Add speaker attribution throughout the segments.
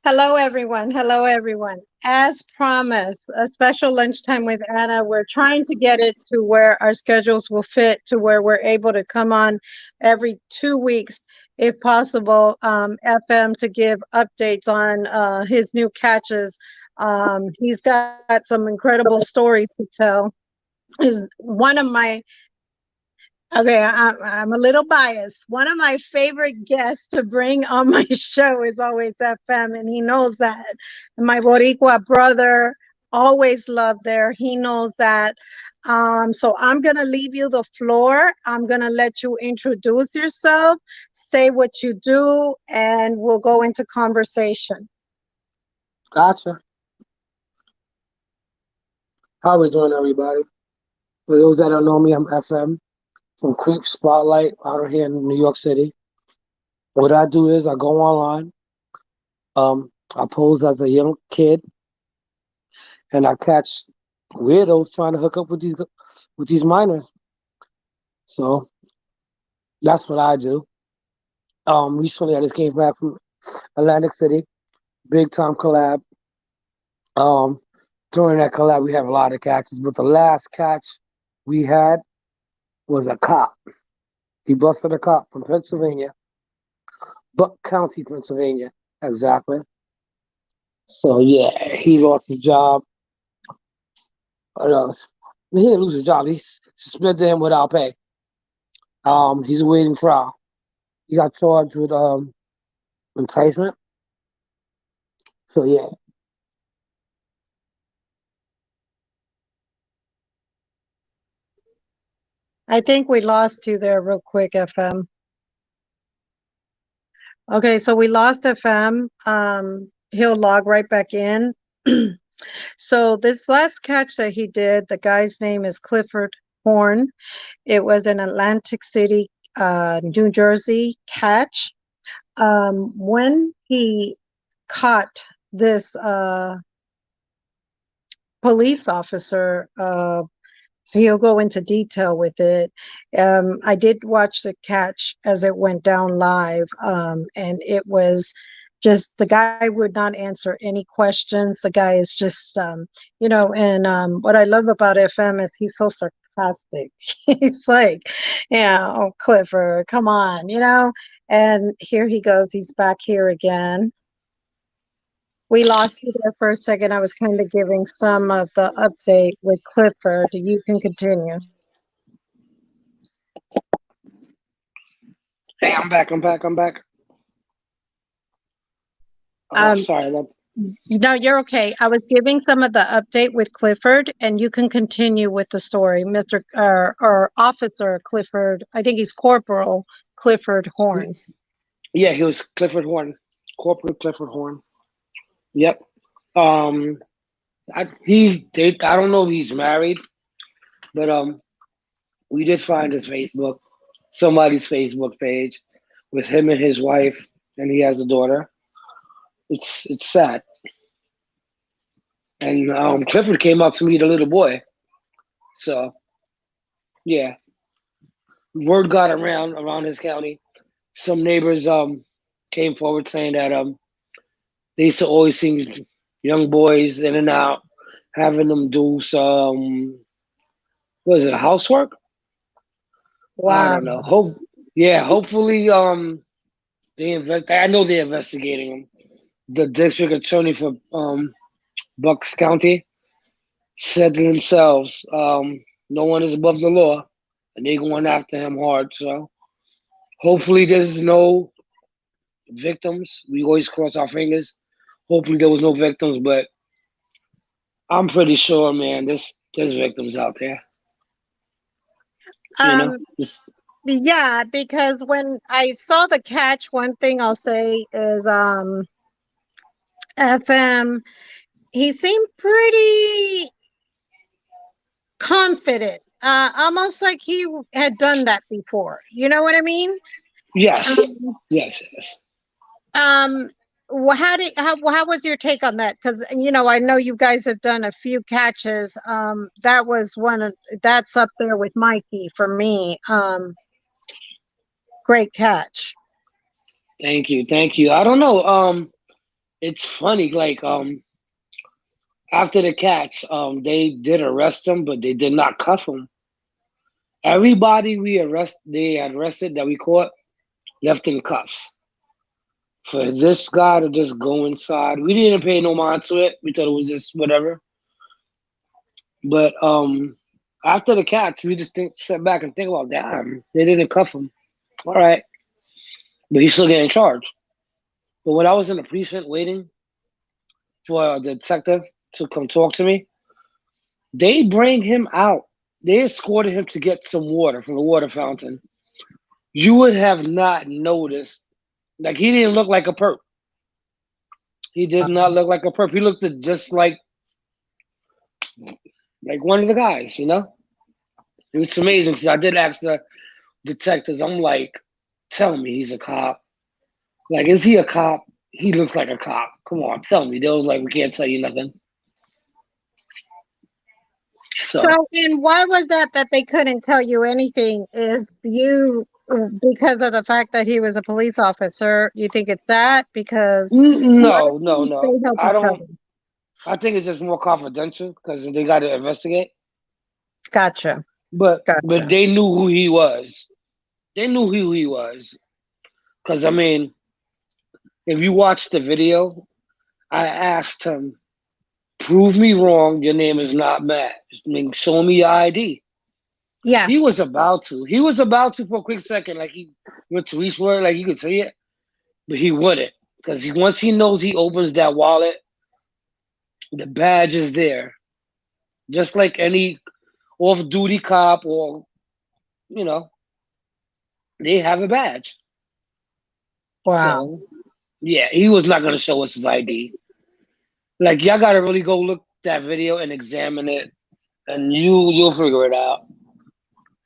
Speaker 1: Hello, everyone. Hello, everyone. As promised, a special lunchtime with Anna. We're trying to get it to where our schedules will fit to where we're able to come on every 2 weeks, if possible, FM to give updates on his new catches. He's got some incredible stories to tell. One of my Okay, I'm a little biased. One of my favorite guests to bring on my show is always FM, and he knows that. My Boricua brother always loved there. He knows that. So I'm gonna leave you the floor. I'm gonna let you introduce yourself, say what you do, and we'll go into conversation.
Speaker 2: Gotcha. How we doing, everybody? For those that don't know me, I'm FM from Creep Spotlight out here in New York City. What I do is I go online. I pose as a young kid, and I catch weirdos trying to hook up with these minors. So that's what I do. Recently I just came back from Atlantic City, big time collab. Um, During that collab we have a lot of catches, but the last catch we had was a cop. He busted a cop from Pennsylvania, Buck County, Pennsylvania, exactly. So yeah, he lost his job. What else? He didn't lose his job. He suspended him without pay. He's awaiting trial. He got charged with enticement. So yeah,
Speaker 1: I think we lost you there real quick, FM. Okay, so we lost FM. He'll log right back in. So this last catch that he did, the guy's name is Clifford Horn. It was an Atlantic City, New Jersey catch. When he caught this police officer, so he'll go into detail with it. I did watch the catch as it went down live, and it was just the guy would not answer any questions. The guy is just, and what I love about FM is he's so sarcastic. He's like, yeah, oh, Clifford, come on, And here he goes. He's back here again. We lost you there for a second. I was kind of giving some of the update with Clifford. You can continue.
Speaker 2: hey, I'm back. I'm back. I'm back.
Speaker 1: Um,
Speaker 2: Sorry.
Speaker 1: no, you're okay. I was giving some of the update with Clifford, and you can continue with the story, Mr. Or Officer Clifford. I think he's Corporal Clifford Horn.
Speaker 2: Yeah, he was Clifford Horn, Corporal Clifford Horn. Yep. Um, I don't know if he's married, but we did find his Facebook, somebody's Facebook page, with him and his wife, and he has a daughter. It's sad. And Clifford came up to meet a little boy. So yeah, word got around his county. Some neighbors came forward saying that they used to always see young boys in and out, having them do some what is it, housework? I
Speaker 1: Wow.
Speaker 2: don't know. Hopefully they invest. I know they're investigating him. The district attorney for Bucks County said to themselves, no one is above the law, and they're going after him hard. So hopefully there's no victims. We always cross our fingers. Hopefully there was no victims, but I'm pretty sure, man, there's victims out there. You know,
Speaker 1: Um, yeah, because when I saw the catch, one thing I'll say is FM, he seemed pretty confident, almost like he had done that before. You know what I mean?
Speaker 2: yes,
Speaker 1: Um,
Speaker 2: yes.
Speaker 1: um how was your take on that? Because I know you guys have done a few catches. That was that's up there with Mikey for me. Great catch.
Speaker 2: Thank you. I don't know. it's funny. Like after the catch, they did arrest him, but they did not cuff him. Everybody they had arrested that we caught left in cuffs. For this guy to just go inside, we didn't pay no mind to it. We thought it was just whatever. But after the catch, we just sit back and think about, damn, they didn't cuff him. All right, but he's still getting charged. But when I was in the precinct waiting for the detective to come talk to me, they bring him out. They escorted him to get some water from the water fountain. You would have not noticed. Like, he didn't look like a perp. He did not look like a perp. He looked just like one of the guys, you know? It's amazing because I did ask the detectives, I'm like, tell me he's a cop. Like, is he a cop? He looks like a cop. Come on, tell me. They was like, we can't tell you nothing. So,
Speaker 1: and why was that they couldn't tell you anything if you, because of the fact that he was a police officer, you think it's that? Because a lot of
Speaker 2: no.
Speaker 1: times they help
Speaker 2: I
Speaker 1: each
Speaker 2: don't.
Speaker 1: other.
Speaker 2: I think it's just more confidential because they got to investigate.
Speaker 1: Gotcha.
Speaker 2: But
Speaker 1: Gotcha.
Speaker 2: they knew who he was. They knew who he was. Because I mean, if you watch the video, I asked him, "Prove me wrong. Your name is not Matt. I mean, show me your ID."
Speaker 1: Yeah.
Speaker 2: He was about to. He was about to for a quick second, like he went to reach for it, like you could see it, but he wouldn't because once he knows he opens that wallet, the badge is there, just like any off-duty cop or you know they have a badge.
Speaker 1: Wow.
Speaker 2: So yeah, he was not gonna show us his ID. Like y'all gotta really go look that video and examine it, and you'll figure it out.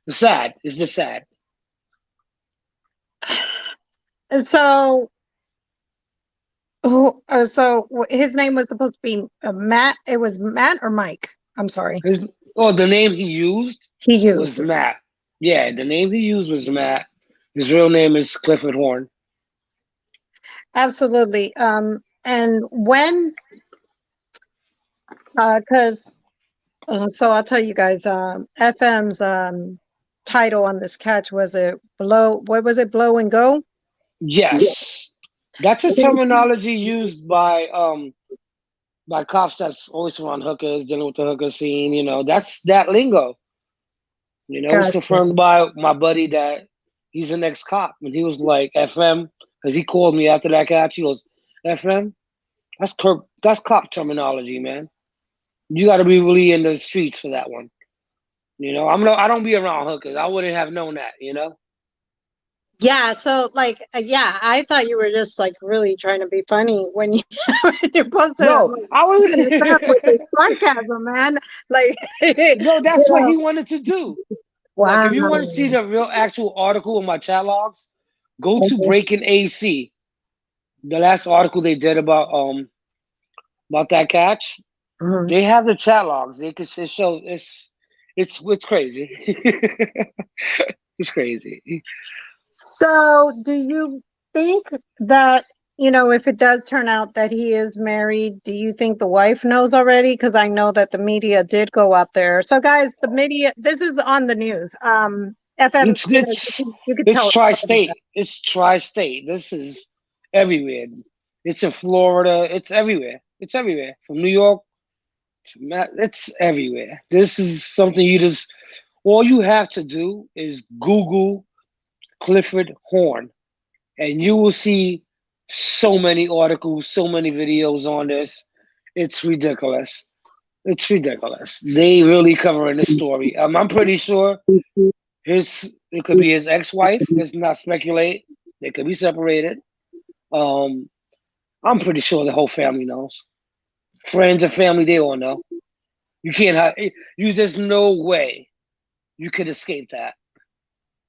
Speaker 2: It's sad. It's just sad.
Speaker 1: And his name was supposed to be Matt. It was Matt or Mike. I'm sorry.
Speaker 2: The name he used
Speaker 1: He
Speaker 2: was
Speaker 1: used it.
Speaker 2: Matt. Yeah, the name he used was Matt. His real name is Clifford Horn.
Speaker 1: Absolutely. And when, because, so I'll tell you guys, FM's title on this catch was it blow? What was it? Blow and go?
Speaker 2: Yes, that's a terminology used by cops that's always around hookers, dealing with the hooker scene. You know, that's that lingo. You know, it was
Speaker 1: Gotcha.
Speaker 2: confirmed by my buddy that he's an ex-cop, and he was like, "FM," because he called me after that catch. He goes, "FM, that's cop terminology, man. You got to be really in the streets for that one." You know, I don't be around hookers. I wouldn't have known that. You know.
Speaker 1: Yeah, so like, yeah, I thought you were just like really trying to be funny when you, when you posted it. I'm
Speaker 2: No,
Speaker 1: like,
Speaker 2: I
Speaker 1: he's
Speaker 2: was.
Speaker 1: gonna start with this sarcasm, man. Like,
Speaker 2: No,
Speaker 1: you
Speaker 2: that's what
Speaker 1: know,
Speaker 2: he wanted to do. Like,
Speaker 1: wow.
Speaker 2: if you want to see the real actual article in my chat logs, go to
Speaker 1: Mhm,
Speaker 2: Breaking AC. The last article they did about that catch.
Speaker 1: mhm.
Speaker 2: They have the chat logs. They can show it's crazy. It's crazy.
Speaker 1: So, do you think that, if it does turn out that he is married, do you think the wife knows already? Because I know that the media did go out there. So, guys, the media, this is on the news. FM,
Speaker 2: It's
Speaker 1: you
Speaker 2: it's
Speaker 1: you could
Speaker 2: it's
Speaker 1: tell.
Speaker 2: tri-state. It's tri-state. This is everywhere. It's in Florida. It's everywhere. It's everywhere. From New York to it's everywhere. This is something you just all you have to do is Google Clifford Horn, and you will see so many articles, so many videos on this. It's ridiculous. It's ridiculous. They really covering this story. I'm pretty sure it could be his ex-wife. Let's not speculate. They could be separated. Um, I'm pretty sure the whole family knows. Friends and family, they all know. You can't have. You There's no way you could escape that.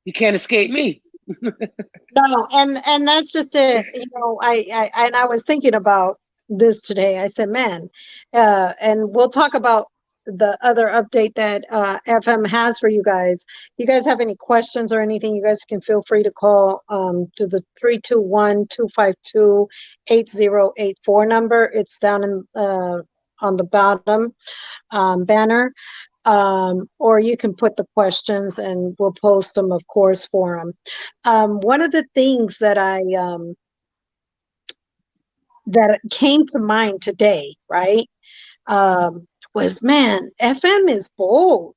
Speaker 2: You can't escape me.
Speaker 1: No, and that's just it. I was thinking about this today. I said, man, and we'll talk about the other update that FM has for you guys. You guys have any questions or anything, you guys can feel free to call to the 321-252-8084 number. It's down in on the bottom banner. Or you can put the questions and we'll post them, of course, for them. One of the things that that came to mind today, right? Was, man, FM is bold.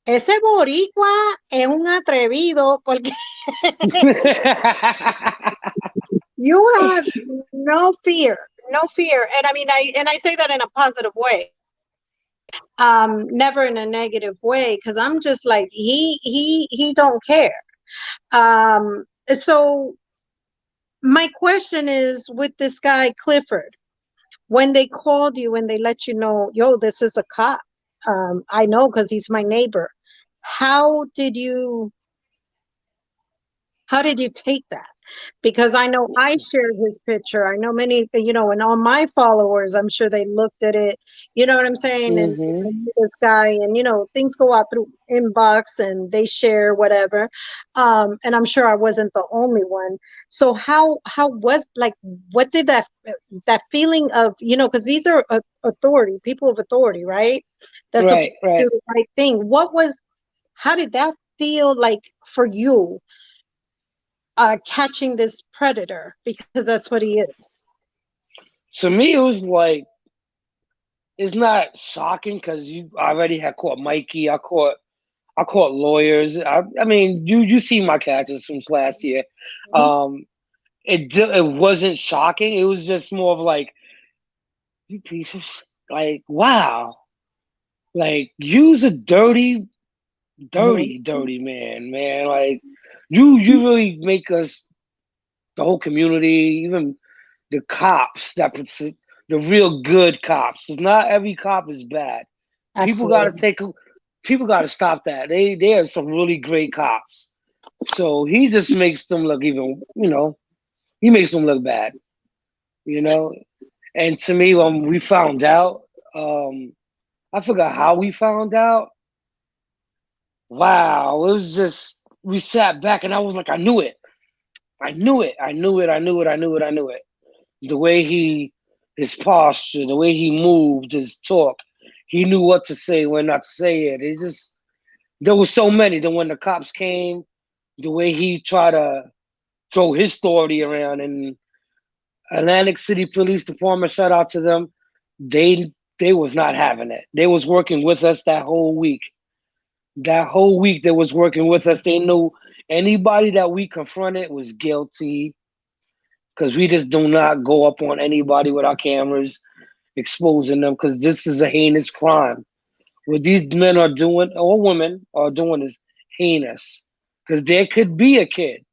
Speaker 1: Ese boricua es un atrevido porque you have no fear, no fear. And I mean, I say that in a positive way. Never in a negative way, because I'm just like, he don't care. So my question is with this guy Clifford, when they called you and they let you know, yo, this is a cop. I know because he's my neighbor. How did you take that? Because I know I shared his picture. I know many, and all my followers, I'm sure they looked at it, you know what I'm saying?
Speaker 2: Mm-hmm.
Speaker 1: And this guy, and things go out through inbox and they share whatever. And I'm sure I wasn't the only one. So how was, like, what did that feeling of, because these are authority, people of authority, right? That's supposed to do the right thing. How did that feel like for you? Catching this predator, because that's what he is.
Speaker 2: To me, it was like, it's not shocking because you already had caught Mikey. I caught lawyers. I mean, you see my catches from last year. It wasn't shocking. It was just more of like, you piece of like, wow, like you's a dirty man. Like you really make us, the whole community, even the cops, the real good cops. It's not every cop is bad.
Speaker 1: Absolutely.
Speaker 2: People gotta stop that. They are some really great cops. So he just makes them look even, he makes them look bad, you know. And to me, when we found out, I forgot how we found out. Wow, it was just, we sat back and I was like, I knew it. I knew it. I knew it. I knew it. I knew it. I knew it. The way his posture, the way he moved, his talk, he knew what to say, when not to say it. It just, there was so many. Then when the cops came, the way he tried to throw his story around, and Atlantic City Police Department, shout out to them. They was not having it. They was working with us that whole week. That whole week they was working with us. They knew anybody that we confronted was guilty, because we just do not go up on anybody with our cameras exposing them, because this is a heinous crime. What these men are doing, or women are doing, is heinous. Because there could be a kid.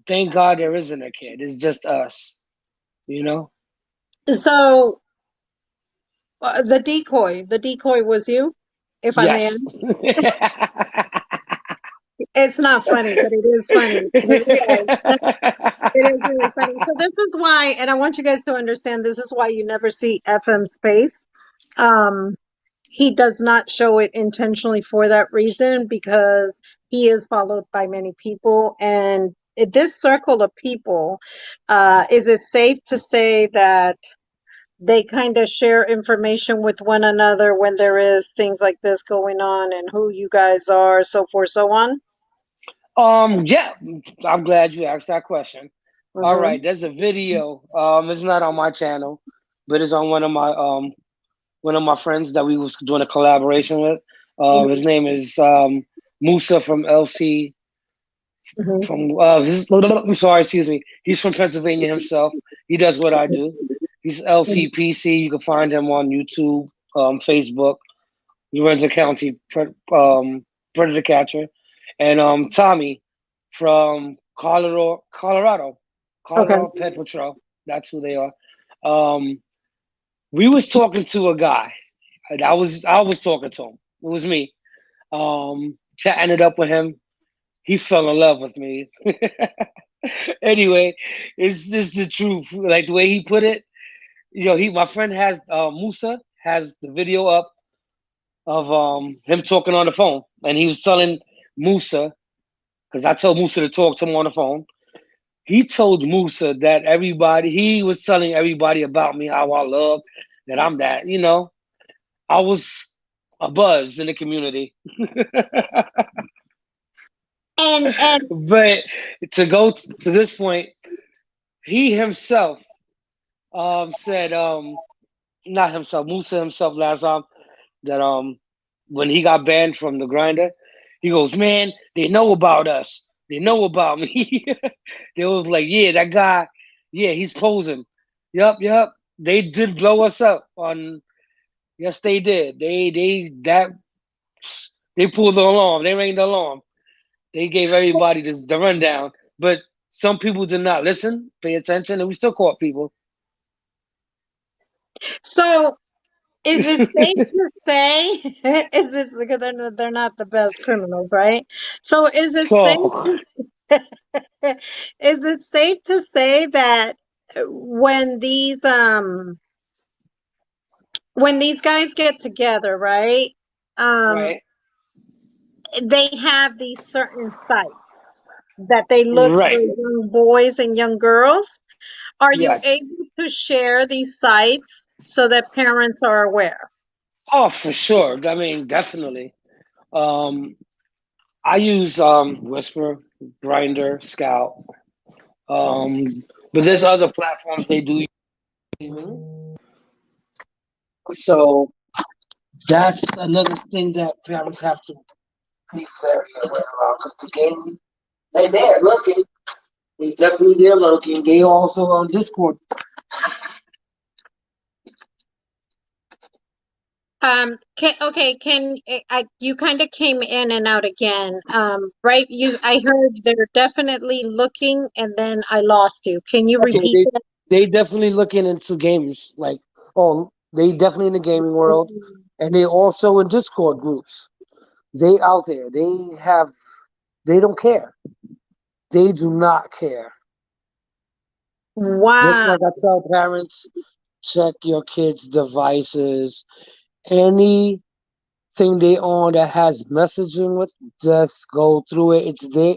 Speaker 2: Thank God there isn't a kid. It's just us, you know?
Speaker 1: So the decoy was you, if I may ask.
Speaker 2: Yes.
Speaker 1: It's not funny, but it is funny. Yes, it is really funny. So this is why, and I want you guys to understand, this is why you never see FM's face. Um, he does not show it intentionally for that reason, because he is followed by many people, and this circle of people, is it safe to say that they kind of share information with one another when there is things like this going on, and who you guys are, so forth, so on?
Speaker 2: Yeah, I'm glad you asked that question. All
Speaker 1: Mm-hmm.
Speaker 2: right, there's a video. It's not on my channel, but it's on one of my friends that we was doing a collaboration with. His name is Musa from LC.
Speaker 1: Mm-hmm.
Speaker 2: I'm sorry, excuse me. He's from Pennsylvania himself. He does what I do. He's LCPC. You can find him on YouTube, Facebook, Lorenzo County Predator Catcher, and Tommy from
Speaker 1: Okay.
Speaker 2: Colorado Pet Patrol. That's who they are. Um, we was talking to a guy. And I was talking to him. It was me. Chatting it up with him. He fell in love with me. Anyway, it's just the truth. Like the way he put it, my friend has Musa has the video up of him talking on the phone, and he was telling Musa, because I told Musa to talk to him on the phone. He told Musa that he was telling everybody about me, how I love that I'm that, I was a buzz in the community.
Speaker 1: And
Speaker 2: But to go to this point, he himself said, not himself, Musa himself last time, that when he got banned from the grinder, he goes, "Man, they know about us. They know about me." They was like, "Yeah, that guy, yeah, he's posing." Yup, yup. They did blow us up on. Yes, they did. They pulled the alarm. They rang the alarm. They gave everybody the rundown. But some people did not listen, pay attention, and we still caught people.
Speaker 1: so, is it safe to say, is this because they're not the best criminals, right? So, is it safe
Speaker 2: So
Speaker 1: is it safe to say that when these guys get together, right? Um,
Speaker 2: right,
Speaker 1: they have these certain sites that they look for
Speaker 2: right,
Speaker 1: young boys and young girls. Are you
Speaker 2: yes.
Speaker 1: able to share these sites so that parents are aware?
Speaker 2: Oh, for sure. I mean, definitely. Um, I use Whisper, Grinder, Scout. Um, but there's other platforms they do. So that's another thing that parents have to be very aware of because the game, they there looking. They definitely there looking. They also on Discord.
Speaker 1: Okay, you kind of came in and out again. Right, I heard they're definitely looking and then I lost you. Can you
Speaker 2: Okay,
Speaker 1: repeat that?
Speaker 2: they definitely looking into games. Like, oh, they definitely in the gaming world,
Speaker 1: Mm.
Speaker 2: and they also in Discord groups. They out there. They have. They don't care. They do not care. Just
Speaker 1: Wow.
Speaker 2: like I tell parents, check your kids' devices. Anything they on that has messaging with, just go through it. It's there.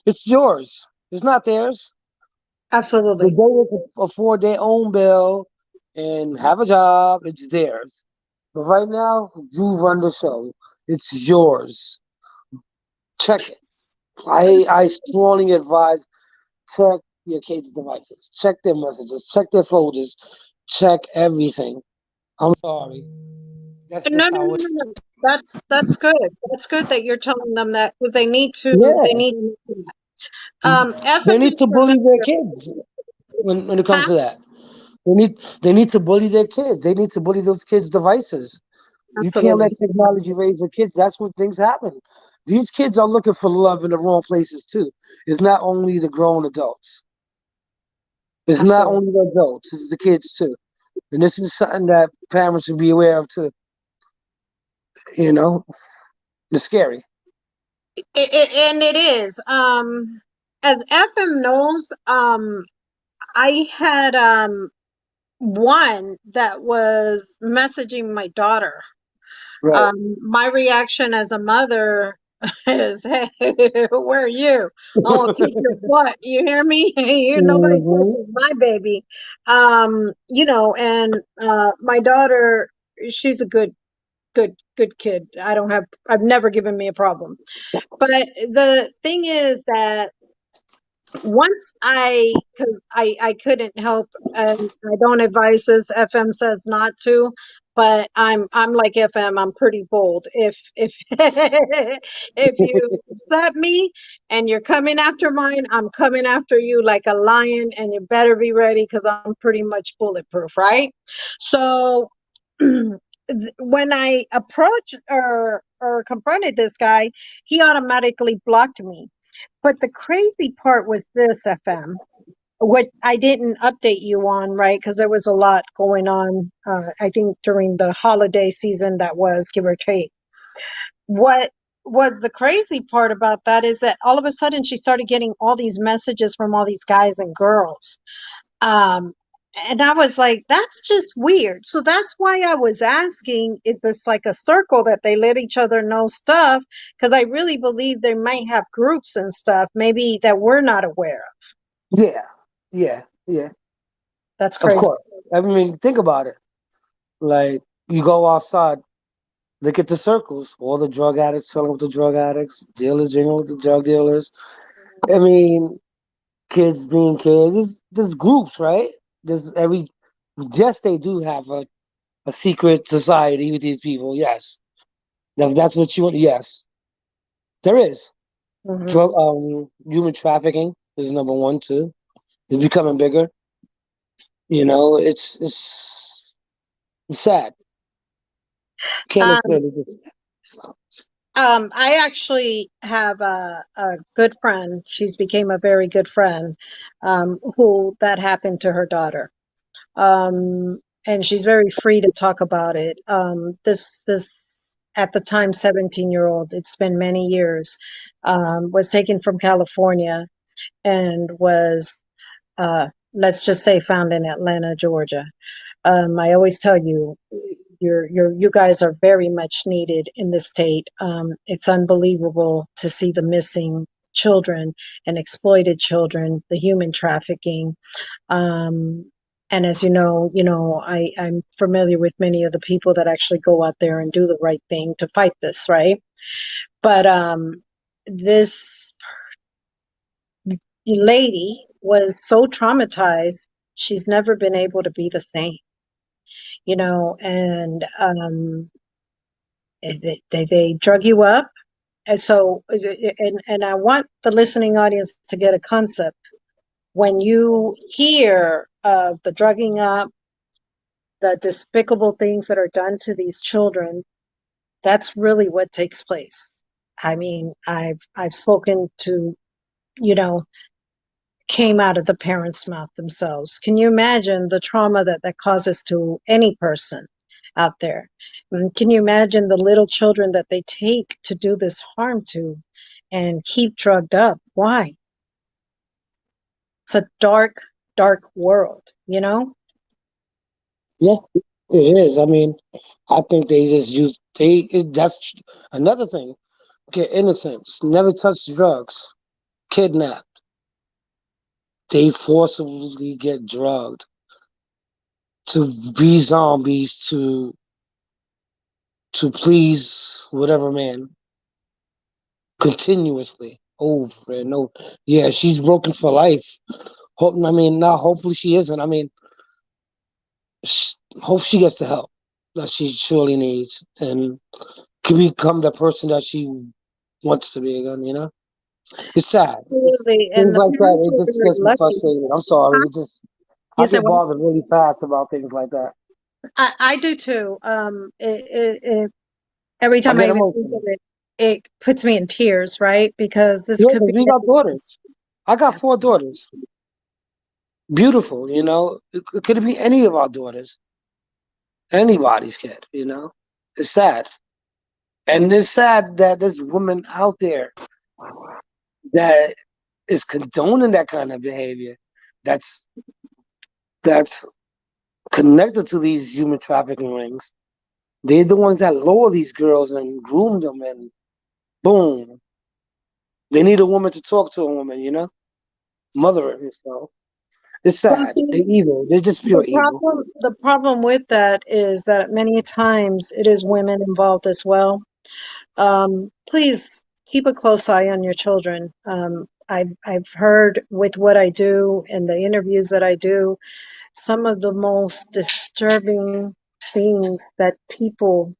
Speaker 2: It's yours. It's not theirs. The
Speaker 1: Absolutely.
Speaker 2: day they can afford their own bill and have a job, it's theirs. But right now, you run the show. It's yours. Check it. I strongly advise check your kids' devices. Check their messages. Check their folders. Check everything. I'm sorry. That's
Speaker 1: No,
Speaker 2: just
Speaker 1: no,
Speaker 2: how
Speaker 1: no,
Speaker 2: it.
Speaker 1: no, no. That's good. That's good that you're telling them that because they
Speaker 2: Yeah,
Speaker 1: need to know that.
Speaker 2: they
Speaker 1: FM
Speaker 2: need
Speaker 1: is
Speaker 2: to bully their kids when it comes
Speaker 1: huh?
Speaker 2: to that. They need to bully their kids. They need to bully those kids' devices. You can't let
Speaker 1: Absolutely.
Speaker 2: technology raise your kids. That's when things happen. These kids are looking for love in the wrong places too. It's not only the grown adults. It's not
Speaker 1: Absolutely.
Speaker 2: only the adults. It's the kids too. And this is something that parents should be aware of too. You know, it's scary.
Speaker 1: And it is. As FM knows, I had one that was messaging my daughter.
Speaker 2: Right.
Speaker 1: My reaction as a mother is, "Hey, where are you? I will kick your butt." You hear me? You nobody
Speaker 2: Hmm.
Speaker 1: touches my baby. And my daughter, she's a good kid. I've never given me a problem. But the thing is that because I couldn't help, and I don't advise this, FM says not to, but I'm like FM, I'm pretty bold. If if you upset me and you're coming after mine, I'm coming after you like a lion, and you better be ready because I'm pretty much bulletproof, right? So when I approached or confronted this guy, he automatically blocked me. But the crazy part was this, FM, what I didn't update you on, right? Because there was a lot going on, I think, during the holiday season that was, give or take. What was the crazy part about that is that all of a sudden she started getting all these messages from all these guys and girls. Um, And I was like, that's just weird. So that's why I was asking, is this like a circle that they let each other know stuff? Because I really believe they might have groups and stuff, maybe that we're not aware of.
Speaker 2: Yeah, yeah.
Speaker 1: That's
Speaker 2: Of
Speaker 1: crazy.
Speaker 2: course. I mean, think about it. Like you go outside, look at the circles. All the drug addicts chilling with the drug addicts, dealers dealing with the drug dealers. I mean, kids being kids. There's groups, right? There's every. Yes, they do have a secret society with these people. Yes, if that's what you want. Yes, there is.
Speaker 1: Hmm.
Speaker 2: Human trafficking is number one too. It's becoming bigger. You know, it's sad. Can't
Speaker 1: Um,
Speaker 2: explain it.
Speaker 1: I actually have a good friend. She's became a very good friend, who that happened to her daughter. And she's very free to talk about it. This at the time 17-year-old, it's been many years, was taken from California and was, let's just say, found in Atlanta, Georgia. I always tell you, you guys are very much needed in the state. It's unbelievable to see the missing children and exploited children, the human trafficking. Um, and as I'm familiar with many of the people that actually go out there and do the right thing to fight this, right? But this lady was so traumatized, she's never been able to be the same, and they drug you up. And so, and I want the listening audience to get a concept. When you hear of the drugging up, the despicable things that are done to these children, that's really what takes place. I mean, I've spoken to, you know, came out of the parents' mouth themselves. Can you imagine the trauma that that causes to any person out there? And can you imagine the little children that they take to do this harm to and keep drugged up? Why? It's a dark, dark world, you know?
Speaker 2: Yeah, it is. I mean, I think they just use that's another thing. Get innocents, never touch drugs, kidnapped. They forcibly get drugged to be zombies to please whatever man continuously over and over. Yeah, she's broken for life. Hope I mean, not hopefully she isn't. I mean, hope she gets the help that she surely needs and can become the person that she wants to be again. You know, it's sad.
Speaker 1: Absolutely. And
Speaker 2: Things
Speaker 1: the
Speaker 2: like that,
Speaker 1: parents
Speaker 2: it
Speaker 1: were
Speaker 2: just
Speaker 1: very
Speaker 2: gets me
Speaker 1: lucky.
Speaker 2: frustrated. I'm sorry.
Speaker 1: Huh?
Speaker 2: It just I
Speaker 1: You said,
Speaker 2: get
Speaker 1: well,
Speaker 2: bothered really fast about things like that.
Speaker 1: I do too. Every
Speaker 2: I
Speaker 1: time I
Speaker 2: get
Speaker 1: even think of
Speaker 2: emotional.
Speaker 1: it, it puts me in tears, right? Because this
Speaker 2: Yeah,
Speaker 1: could
Speaker 2: 'cause
Speaker 1: be
Speaker 2: we got daughters.
Speaker 1: anyone's.
Speaker 2: I got four daughters. Beautiful, you know. It could be any of our daughters, anybody's kid. You know, it's sad, and it's sad that there's women out there that is condoning that kind of behavior. That's that's connected to these human trafficking rings. They're the ones that lure these girls and groom them, and boom, they need a woman to talk to a woman. You know, mother and so it's
Speaker 1: Well,
Speaker 2: sad.
Speaker 1: see,
Speaker 2: They're evil. They're just
Speaker 1: the
Speaker 2: pure evil.
Speaker 1: problem with that is that many times it is women involved as well. Please keep a close eye on your children. I've heard with what I do and the interviews that I do, some of the most disturbing things that people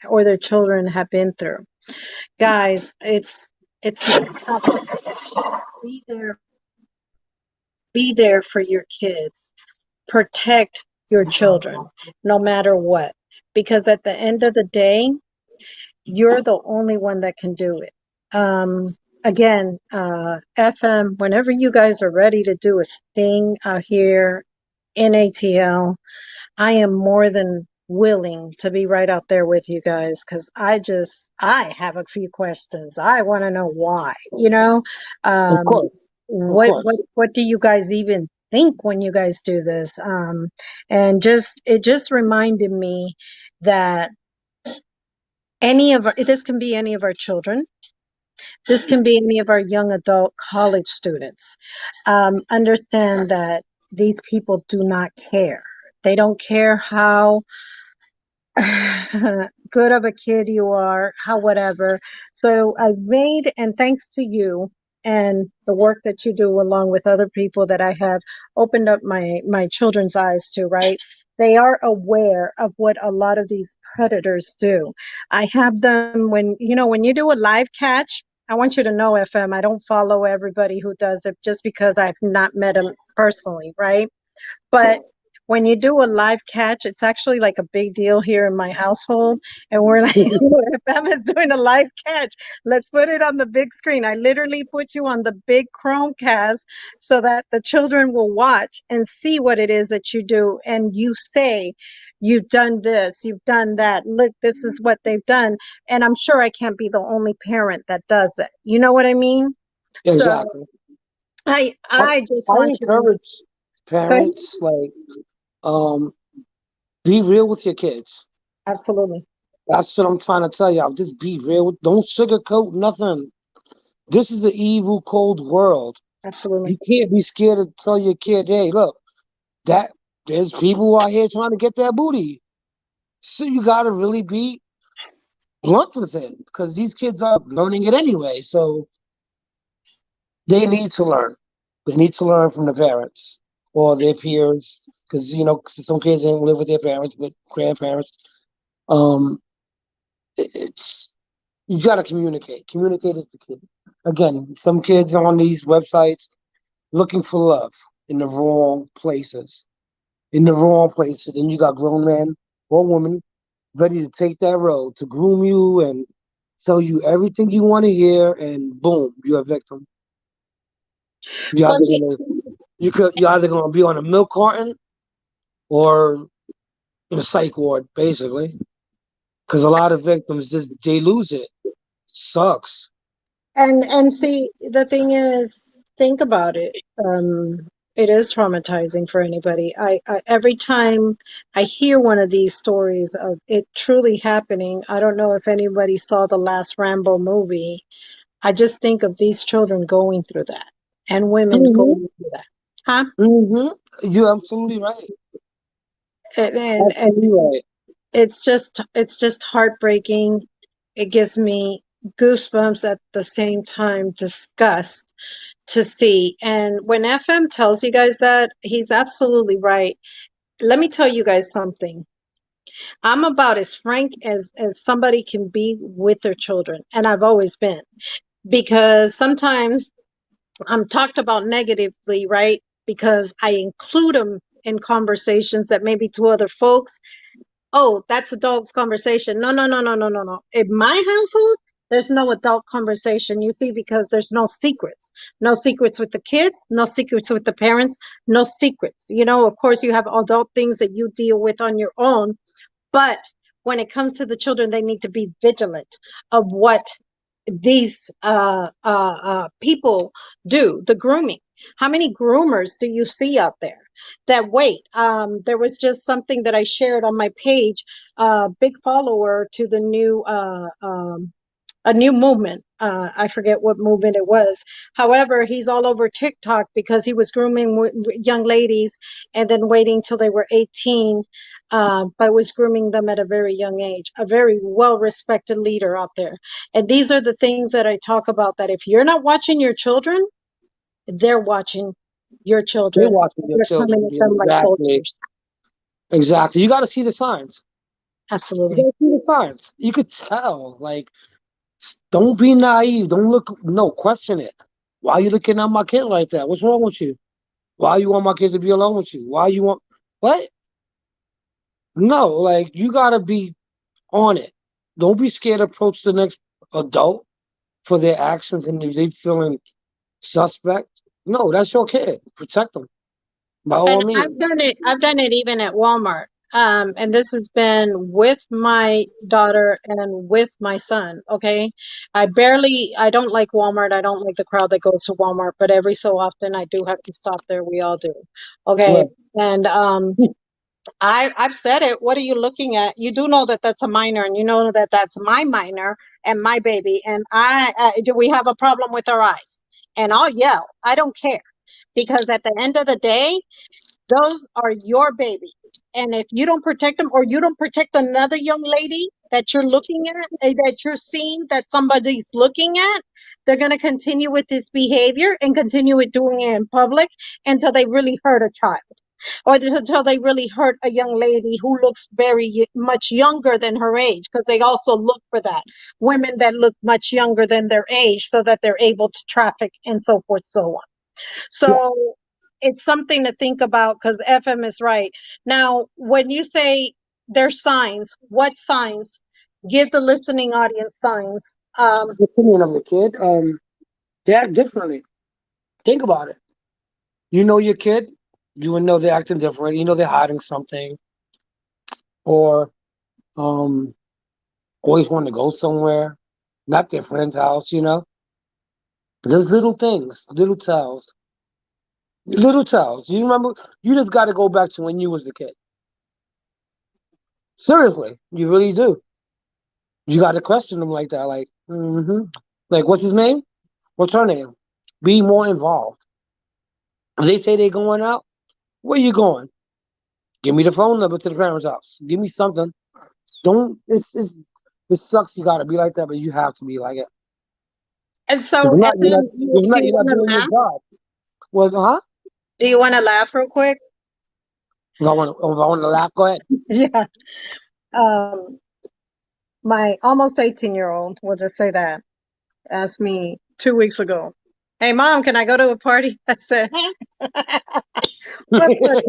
Speaker 1: or their children have been through. Guys, it's be there, be there for your kids. Protect your children, no matter what, because at the end of the day, you're the only one that can do it. Again, FM, whenever you guys are ready to do a sting out here in ATL, I am more than willing to be right out there with you guys because I have a few questions. I want to know why,
Speaker 2: Of
Speaker 1: um,
Speaker 2: course, of course.
Speaker 1: what do you guys even think when you guys do this. And it just reminded me that this can be any of our children. This can be any of our young adult college students. Understand that these people do not care. They don't care how good of a kid you are, how whatever. So I made, and thanks to you and the work that you do along with other people that I have opened up my children's eyes to, right? They are aware of what a lot of these predators do. I have them when you do a live catch, I want you to know, FM, I don't follow everybody who does it just because I've not met them personally, right? But when you do a live catch, it's actually like a big deal here in my household. And we're like, if Emma's doing a live catch, let's put it on the big screen. I literally put you on the big Chromecast so that the children will watch and see what it is that you do. And you say, you've done this, you've done that. Look, this is what they've done. And I'm sure I can't be the only parent that does it. You know what I mean? So
Speaker 2: Exactly.
Speaker 1: I just
Speaker 2: I
Speaker 1: want you to
Speaker 2: encourage
Speaker 1: go ahead.
Speaker 2: parents, like, um, be real with your kids.
Speaker 1: Absolutely.
Speaker 2: That's what I'm trying to tell y'all. Just be real. Don't sugarcoat nothing. This is an evil, cold world. You
Speaker 1: Absolutely.
Speaker 2: can't be scared to tell your kid, hey, look, that there's people out here trying to get that booty. So you gotta really be blunt with it because these kids are learning it anyway. So they need to learn. They need to learn from the parents or their peers because some kids don't live with their parents, but grandparents. Um, it's you gotta communicate. Communicate is the key. Again, some kids on these websites looking for love in the wrong places. In the wrong places, and you got grown men or women ready to take that road to groom you and tell you everything you want to hear, and boom, you're a victim. You're
Speaker 1: Well,
Speaker 2: either
Speaker 1: see,
Speaker 2: gonna you're either gonna be on a milk carton or in a psych ward, basically. Because a lot of victims just they lose it. Sucks.
Speaker 1: and see, the thing is, think about it. It is traumatizing for anybody. I every time I hear one of these stories of it truly happening, I don't know if anybody saw the last Rambo movie. I just think of these children going through that and women
Speaker 2: hmm
Speaker 1: going through that. Huh?
Speaker 2: hmm You're absolutely right.
Speaker 1: And
Speaker 2: Absolutely right.
Speaker 1: it's just heartbreaking. It gives me goosebumps at the same time, disgust to see. And when FM tells you guys that, he's absolutely right. Let me tell you guys something. I'm about as frank as somebody can be with their children, and I've always been, because sometimes I'm talked about negatively, right? Because I include them in conversations that maybe to other folks, oh, that's adult conversation. No, no, no, no, no, no, no. In my household, there's no adult conversation, you see, because there's no secrets. No secrets with the kids, no secrets with the parents, no secrets. Of course, you have adult things that you deal with on your own, but when it comes to the children, they need to be vigilant of what these people do, the grooming. How many groomers do you see out there that wait? There was just something that I shared on my page, big follower to the new a new movement. I forget what movement it was. However, he's all over TikTok because he was grooming young ladies and then waiting till they were 18, but was grooming them at a very young age. A very well respected leader out there. And these are the things that I talk about, that if you're not watching your children, they're watching your
Speaker 2: They're
Speaker 1: children.
Speaker 2: watching
Speaker 1: And
Speaker 2: their
Speaker 1: they're coming
Speaker 2: children.
Speaker 1: at
Speaker 2: Yeah,
Speaker 1: them like
Speaker 2: exactly.
Speaker 1: vultures.
Speaker 2: Exactly. You got to see the signs. You got
Speaker 1: Absolutely.
Speaker 2: to see the signs. You could tell. Like, don't be naive. Don't look. No, question it. Why are you looking at my kid like that? What's wrong with you? Why you want my kids to be alone with you? Why you want what? No, like you gotta be on it. Don't be scared to approach the next adult for their actions and if they feeling suspect. No, that's your kid. Protect them by
Speaker 1: And
Speaker 2: all means.
Speaker 1: I've done it even at Walmart. and this has been with my daughter and with my son, okay? I don't like Walmart. I don't like the crowd that goes to Walmart, but every so often I do have to stop there. We all do. Okay.
Speaker 2: Right.
Speaker 1: And I've said it. What are you looking at? You do know that that's a minor, and you know that that's my minor and my baby. And do we have a problem with our eyes? And I'll yell. I don't care, because at the end of the day, those are your babies. And if you don't protect them, or you don't protect another young lady that you're looking at, that you're seeing that somebody's looking at, they're going to continue with this behavior and continue with doing it in public until they really hurt a child, or until they really hurt a young lady who looks very much younger than her age, because they also look for that. Women that look much younger than their age, so that they're able to traffic and so forth, so on.
Speaker 2: Yeah.
Speaker 1: So it's something to think about, because FM is right. Now, when you say there's signs, what signs? Give the listening audience signs.
Speaker 2: The opinion of the kid. They act differently. Think about it. You know your kid. You would know they're acting different. You know they're hiding something, or um, always want to go somewhere, not their friend's house. You know, there's little things, little tells, little tells. You remember? You just got to go back to when you was a kid. Seriously, you really do. You got to question them like that. Like, like, what's his name? What's her name? Be more involved. If they say they're going out, where you going? Give me the phone number to the parents' house. Give me something. Don't. It sucks. You got to be like that, but you have to be like it.
Speaker 1: And
Speaker 2: If
Speaker 1: so,
Speaker 2: not,
Speaker 1: FM, do you
Speaker 2: you're not
Speaker 1: want to
Speaker 2: doing your
Speaker 1: laugh?
Speaker 2: job. Well, huh?
Speaker 1: Do you want to laugh real quick?
Speaker 2: If I want to laugh, go ahead.
Speaker 1: Yeah. Um, my almost 18-year-old, we'll just say that, asked me 2 weeks ago, "Hey, mom, can I go to a party?" I said, "What party?"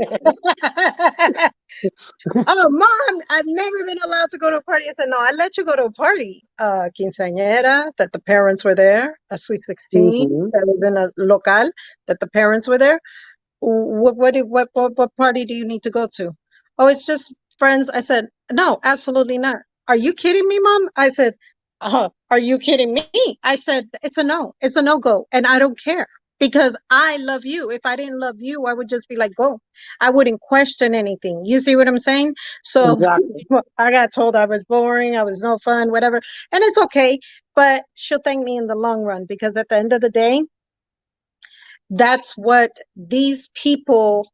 Speaker 1: "Oh, mom, I've never been allowed to go to a party." I said, "No, I let you go to a party. Quinceañera, that the parents were there, a sweet 16
Speaker 2: hmm
Speaker 1: that was in a local, that the parents were there. What party do you need to go to?" "Oh, it's just friends." I said, "No, absolutely not." "Are you kidding me, mom?" I said, "Are you kidding me?" I said, "It's a no. It's a no-go, and I don't care, because I love you. If I didn't love you, I would just be like, go. I wouldn't question anything." You see what I'm saying? So
Speaker 2: Exactly.
Speaker 1: I got told I was boring, I was no fun, whatever. And it's okay, but she'll thank me in the long run, because at the end of the day, that's what these people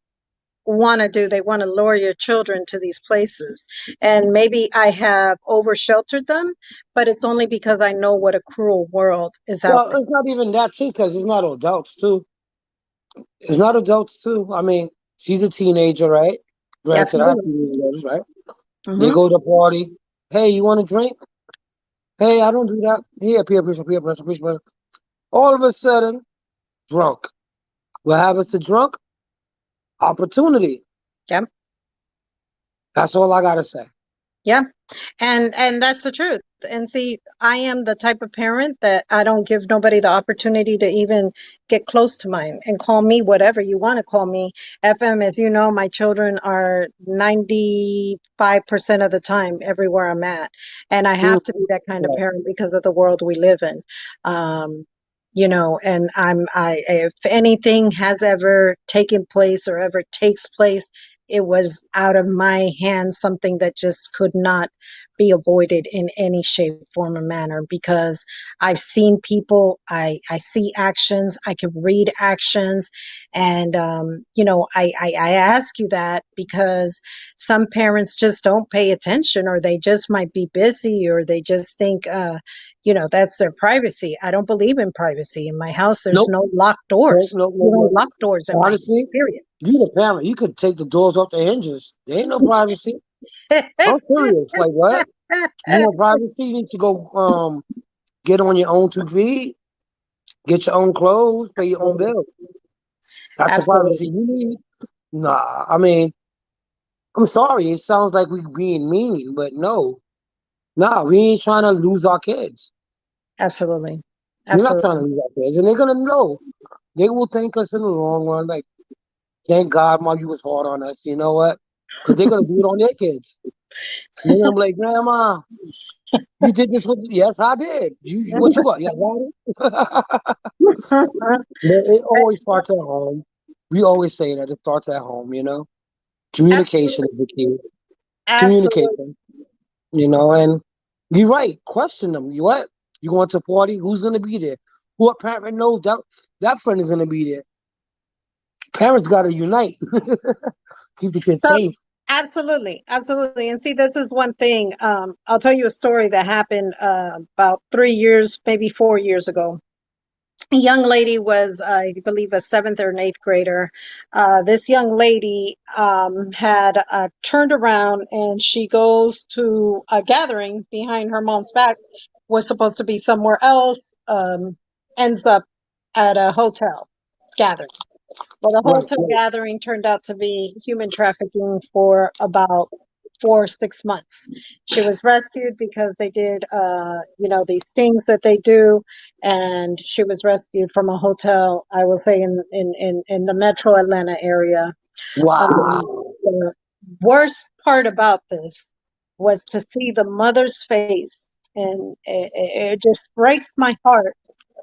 Speaker 1: want to do. They want to lure your children to these places. And maybe I have over sheltered them, but it's only because I know what a cruel world is out
Speaker 2: Well,
Speaker 1: there.
Speaker 2: it's not even that too, because it's not adults too. It's not adults too. I mean, she's a teenager, right? Granted, I have
Speaker 1: Absolutely.
Speaker 2: teenagers, right? They
Speaker 1: Hmm.
Speaker 2: go to the party. Hey, you want a drink? Hey, I don't do that. Here, peer pressure, peer pressure, peer pressure. All of a sudden, drunk. What happens to drunk? Opportunity.
Speaker 1: Yeah.
Speaker 2: That's all I gotta say.
Speaker 1: Yeah. And that's the truth. And see, I am the type of parent that I don't give nobody the opportunity to even get close to mine, and call me whatever you want to call me. FM, as you know, my children are 95% of the time everywhere I'm at. And I
Speaker 2: Mm,
Speaker 1: have to be that kind of
Speaker 2: right.
Speaker 1: parent because of the world we live in. And if anything has ever taken place or ever takes place, it was out of my hands, something that just could not be avoided in any shape, form, or manner, because I've seen people, I see actions, I can read actions. And, I ask you that because some parents just don't pay attention, or they just might be busy, or they just think, that's their privacy. I don't believe in privacy. In my house, there's
Speaker 2: Nope.
Speaker 1: no locked
Speaker 2: Nope.
Speaker 1: doors.
Speaker 2: Nope.
Speaker 1: You
Speaker 2: Nope.
Speaker 1: don't
Speaker 2: Nope.
Speaker 1: lock doors in my
Speaker 2: Honestly,
Speaker 1: house, period.
Speaker 2: you the parent. You could take the doors off the hinges. There ain't no privacy. I'm serious. Like what? You want privacy? You need to go get on your own 2 feet, get your own clothes, pay your own
Speaker 1: Absolutely.
Speaker 2: bills. That's the privacy
Speaker 1: Absolutely.
Speaker 2: you need. Nah, I mean, I'm sorry. It sounds like we being mean, but no. Nah, we ain't trying to lose our kids.
Speaker 1: Absolutely.
Speaker 2: We're not trying to
Speaker 1: Absolutely.
Speaker 2: lose our kids. And they're gonna know. They will thank us in the long run. Like, thank God mom, you was hard on us. You know what? because they're gonna do it on their kids. And they're gonna be like, Grandma, you did this with yes, I did. What you got? Yeah, got it. But it always starts at home. We always say that it starts at home, you know. Communication
Speaker 1: Absolutely.
Speaker 2: is the key.
Speaker 1: Absolutely.
Speaker 2: Communication, and you're right. Question them. You what? You going to a party? Who's gonna be there? What parent knows that friend is gonna be there? Parents gotta unite. Keep the kids
Speaker 1: So
Speaker 2: safe.
Speaker 1: absolutely, absolutely. And see, this is one thing. I'll tell you a story that happened about 3 years, maybe 4 years ago. A young lady was, I believe, a seventh or an eighth grader. This young lady had turned around and she goes to a gathering behind her mom's back. Was supposed to be somewhere else. Ends up at a hotel gathering. Well, the
Speaker 2: Right,
Speaker 1: hotel
Speaker 2: right.
Speaker 1: gathering turned out to be human trafficking for about 4 or 6 months. She was rescued because they did, these things that they do, and she was rescued from a hotel. I will say in the Metro Atlanta area.
Speaker 2: Wow.
Speaker 1: The worst part about this was to see the mother's face, and it just breaks my heart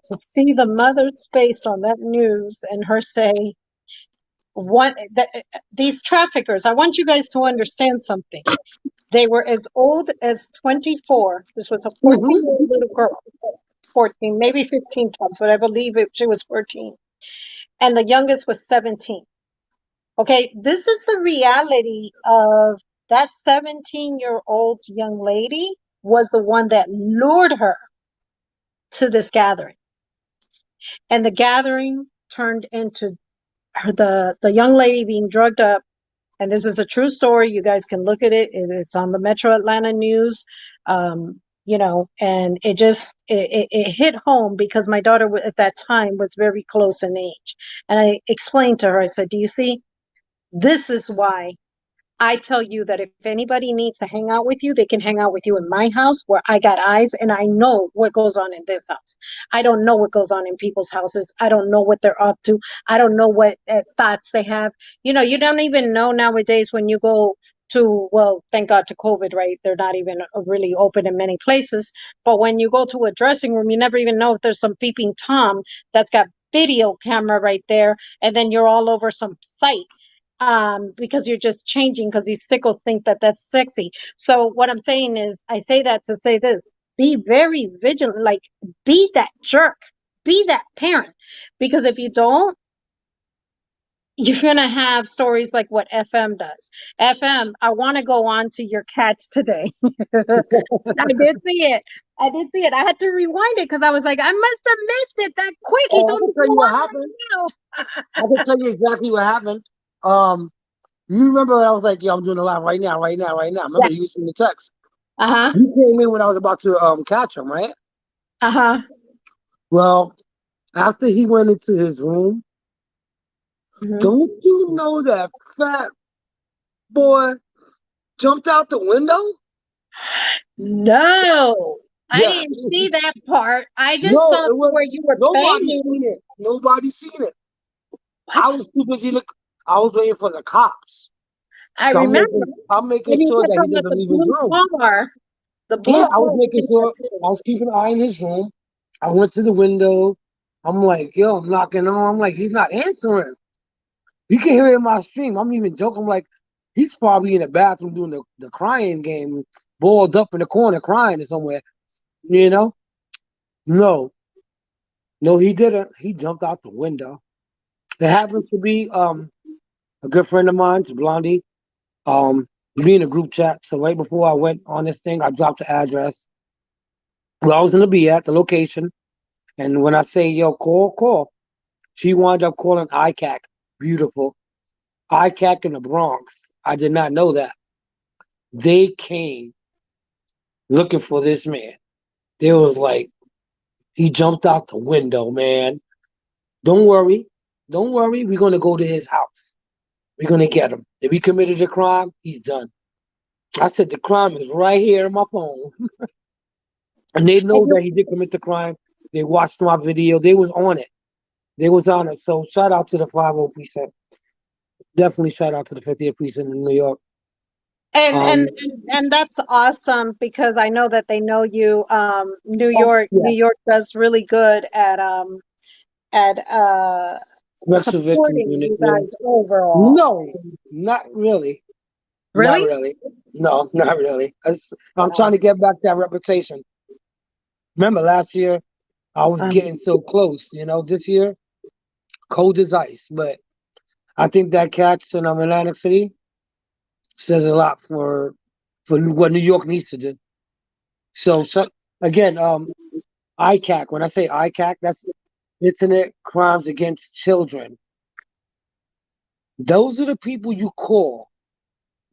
Speaker 1: to see the mother's face on that news and her say, these traffickers, I want you guys to understand something. They were as old as 24. This was a
Speaker 2: Hmm.
Speaker 1: 14-year-old little girl, 14, maybe 15 tops, but I believe she was 14. And the youngest was 17. Okay, this is the reality of that 17-year-old young lady was the one that lured her to this gathering. And the gathering turned into the young lady being drugged up. And this is a true story. You guys can look at it. It's on the Metro Atlanta news. And it hit home because my daughter at that time was very close in age. And I explained to her, I said, do you see, this is why I tell you that if anybody needs to hang out with you, they can hang out with you in my house where I got eyes and I know what goes on in this house. I don't know what goes on in people's houses. I don't know what they're up to. I don't know what thoughts they have. You don't even know nowadays when you go to, well, thank God to COVID, right? They're not even really open in many places. But when you go to a dressing room, you never even know if there's some peeping Tom that's got video camera right there. And then you're all over some site because you're just changing because these sickos think that that's sexy. So what I'm saying is, I say that to say this: be very vigilant, like be that jerk, be that parent, because if you don't, you're gonna have stories like what FM does. FM, I want to go on to your cats today. I did see it. I did see it. I had to rewind it because I was like, I must have missed it that quick. He
Speaker 2: Oh, I
Speaker 1: told me
Speaker 2: can
Speaker 1: to go
Speaker 2: tell you what
Speaker 1: on
Speaker 2: happened.
Speaker 1: right
Speaker 2: I can tell you exactly what happened. Um, you remember when I was like, "Yo, I'm doing a live right now, right now, right now."
Speaker 1: now.
Speaker 2: Remember you seen the text?
Speaker 1: Yeah. Uh huh.
Speaker 2: You came in when I was about to catch him, right?
Speaker 1: Uh huh.
Speaker 2: Well, after he went into his room,
Speaker 1: Hmm.
Speaker 2: don't you know that fat boy jumped out the window?
Speaker 1: No, I
Speaker 2: Yeah.
Speaker 1: didn't see that part. I just
Speaker 2: No,
Speaker 1: saw
Speaker 2: it was
Speaker 1: where you were
Speaker 2: nobody
Speaker 1: banging.
Speaker 2: seen it. Nobody seen it. I
Speaker 1: What?
Speaker 2: was too busy look. I was waiting for the cops.
Speaker 1: I
Speaker 2: So
Speaker 1: remember.
Speaker 2: I'm making
Speaker 1: And you
Speaker 2: sure
Speaker 1: kept
Speaker 2: that he
Speaker 1: talking about
Speaker 2: doesn't
Speaker 1: the
Speaker 2: leave his
Speaker 1: blue
Speaker 2: room.
Speaker 1: car. The
Speaker 2: Yeah,
Speaker 1: blue
Speaker 2: I was
Speaker 1: car
Speaker 2: making
Speaker 1: looking
Speaker 2: sure
Speaker 1: at
Speaker 2: I was
Speaker 1: his.
Speaker 2: keeping an eye in his room. I went to the window. I'm like, yo, I'm knocking on. I'm like, he's not answering. You can hear it in my stream. I'm even joking. I'm like, he's probably in the bathroom doing the crying game, balled up in the corner crying or somewhere. You know? No, no, he didn't. He jumped out the window. It happens to be a good friend of mine, Blondie. We in a group chat. So right before I went on this thing, I dropped the address where I was gonna be at, the location. And when I say, yo, call, she wound up calling ICAC. Beautiful. ICAC in the Bronx. I did not know that. They came looking for this man. They was like, he jumped out the window, man. Don't worry. Don't worry. We're going to go to his house. We're going to get him. If he committed a crime, he's done. I said, the crime is right here on my phone. And they
Speaker 1: And
Speaker 2: know
Speaker 1: you,
Speaker 2: that he did commit the crime. They watched my video. They was on it. They was on it. So shout out to the 50 precinct. Definitely shout out to the 50th precinct in New York.
Speaker 1: And and
Speaker 2: Um,
Speaker 1: and and that's awesome because I know that they know you.
Speaker 2: oh,
Speaker 1: New
Speaker 2: yeah,
Speaker 1: York does really good at
Speaker 2: special victims
Speaker 1: supporting
Speaker 2: unit.
Speaker 1: you
Speaker 2: Yeah.
Speaker 1: guys overall.
Speaker 2: No, not really. Not
Speaker 1: Really?
Speaker 2: really. No, not really. I'm trying
Speaker 1: Wow.
Speaker 2: to get back that reputation. Remember last year, I was
Speaker 1: Um,
Speaker 2: getting so close. This year, cold as ice. But I think that catch in Atlantic City says a lot for what New York needs to do. So again, ICAC. When I say ICAC, that's Internet Crimes Against Children. Those are the people you call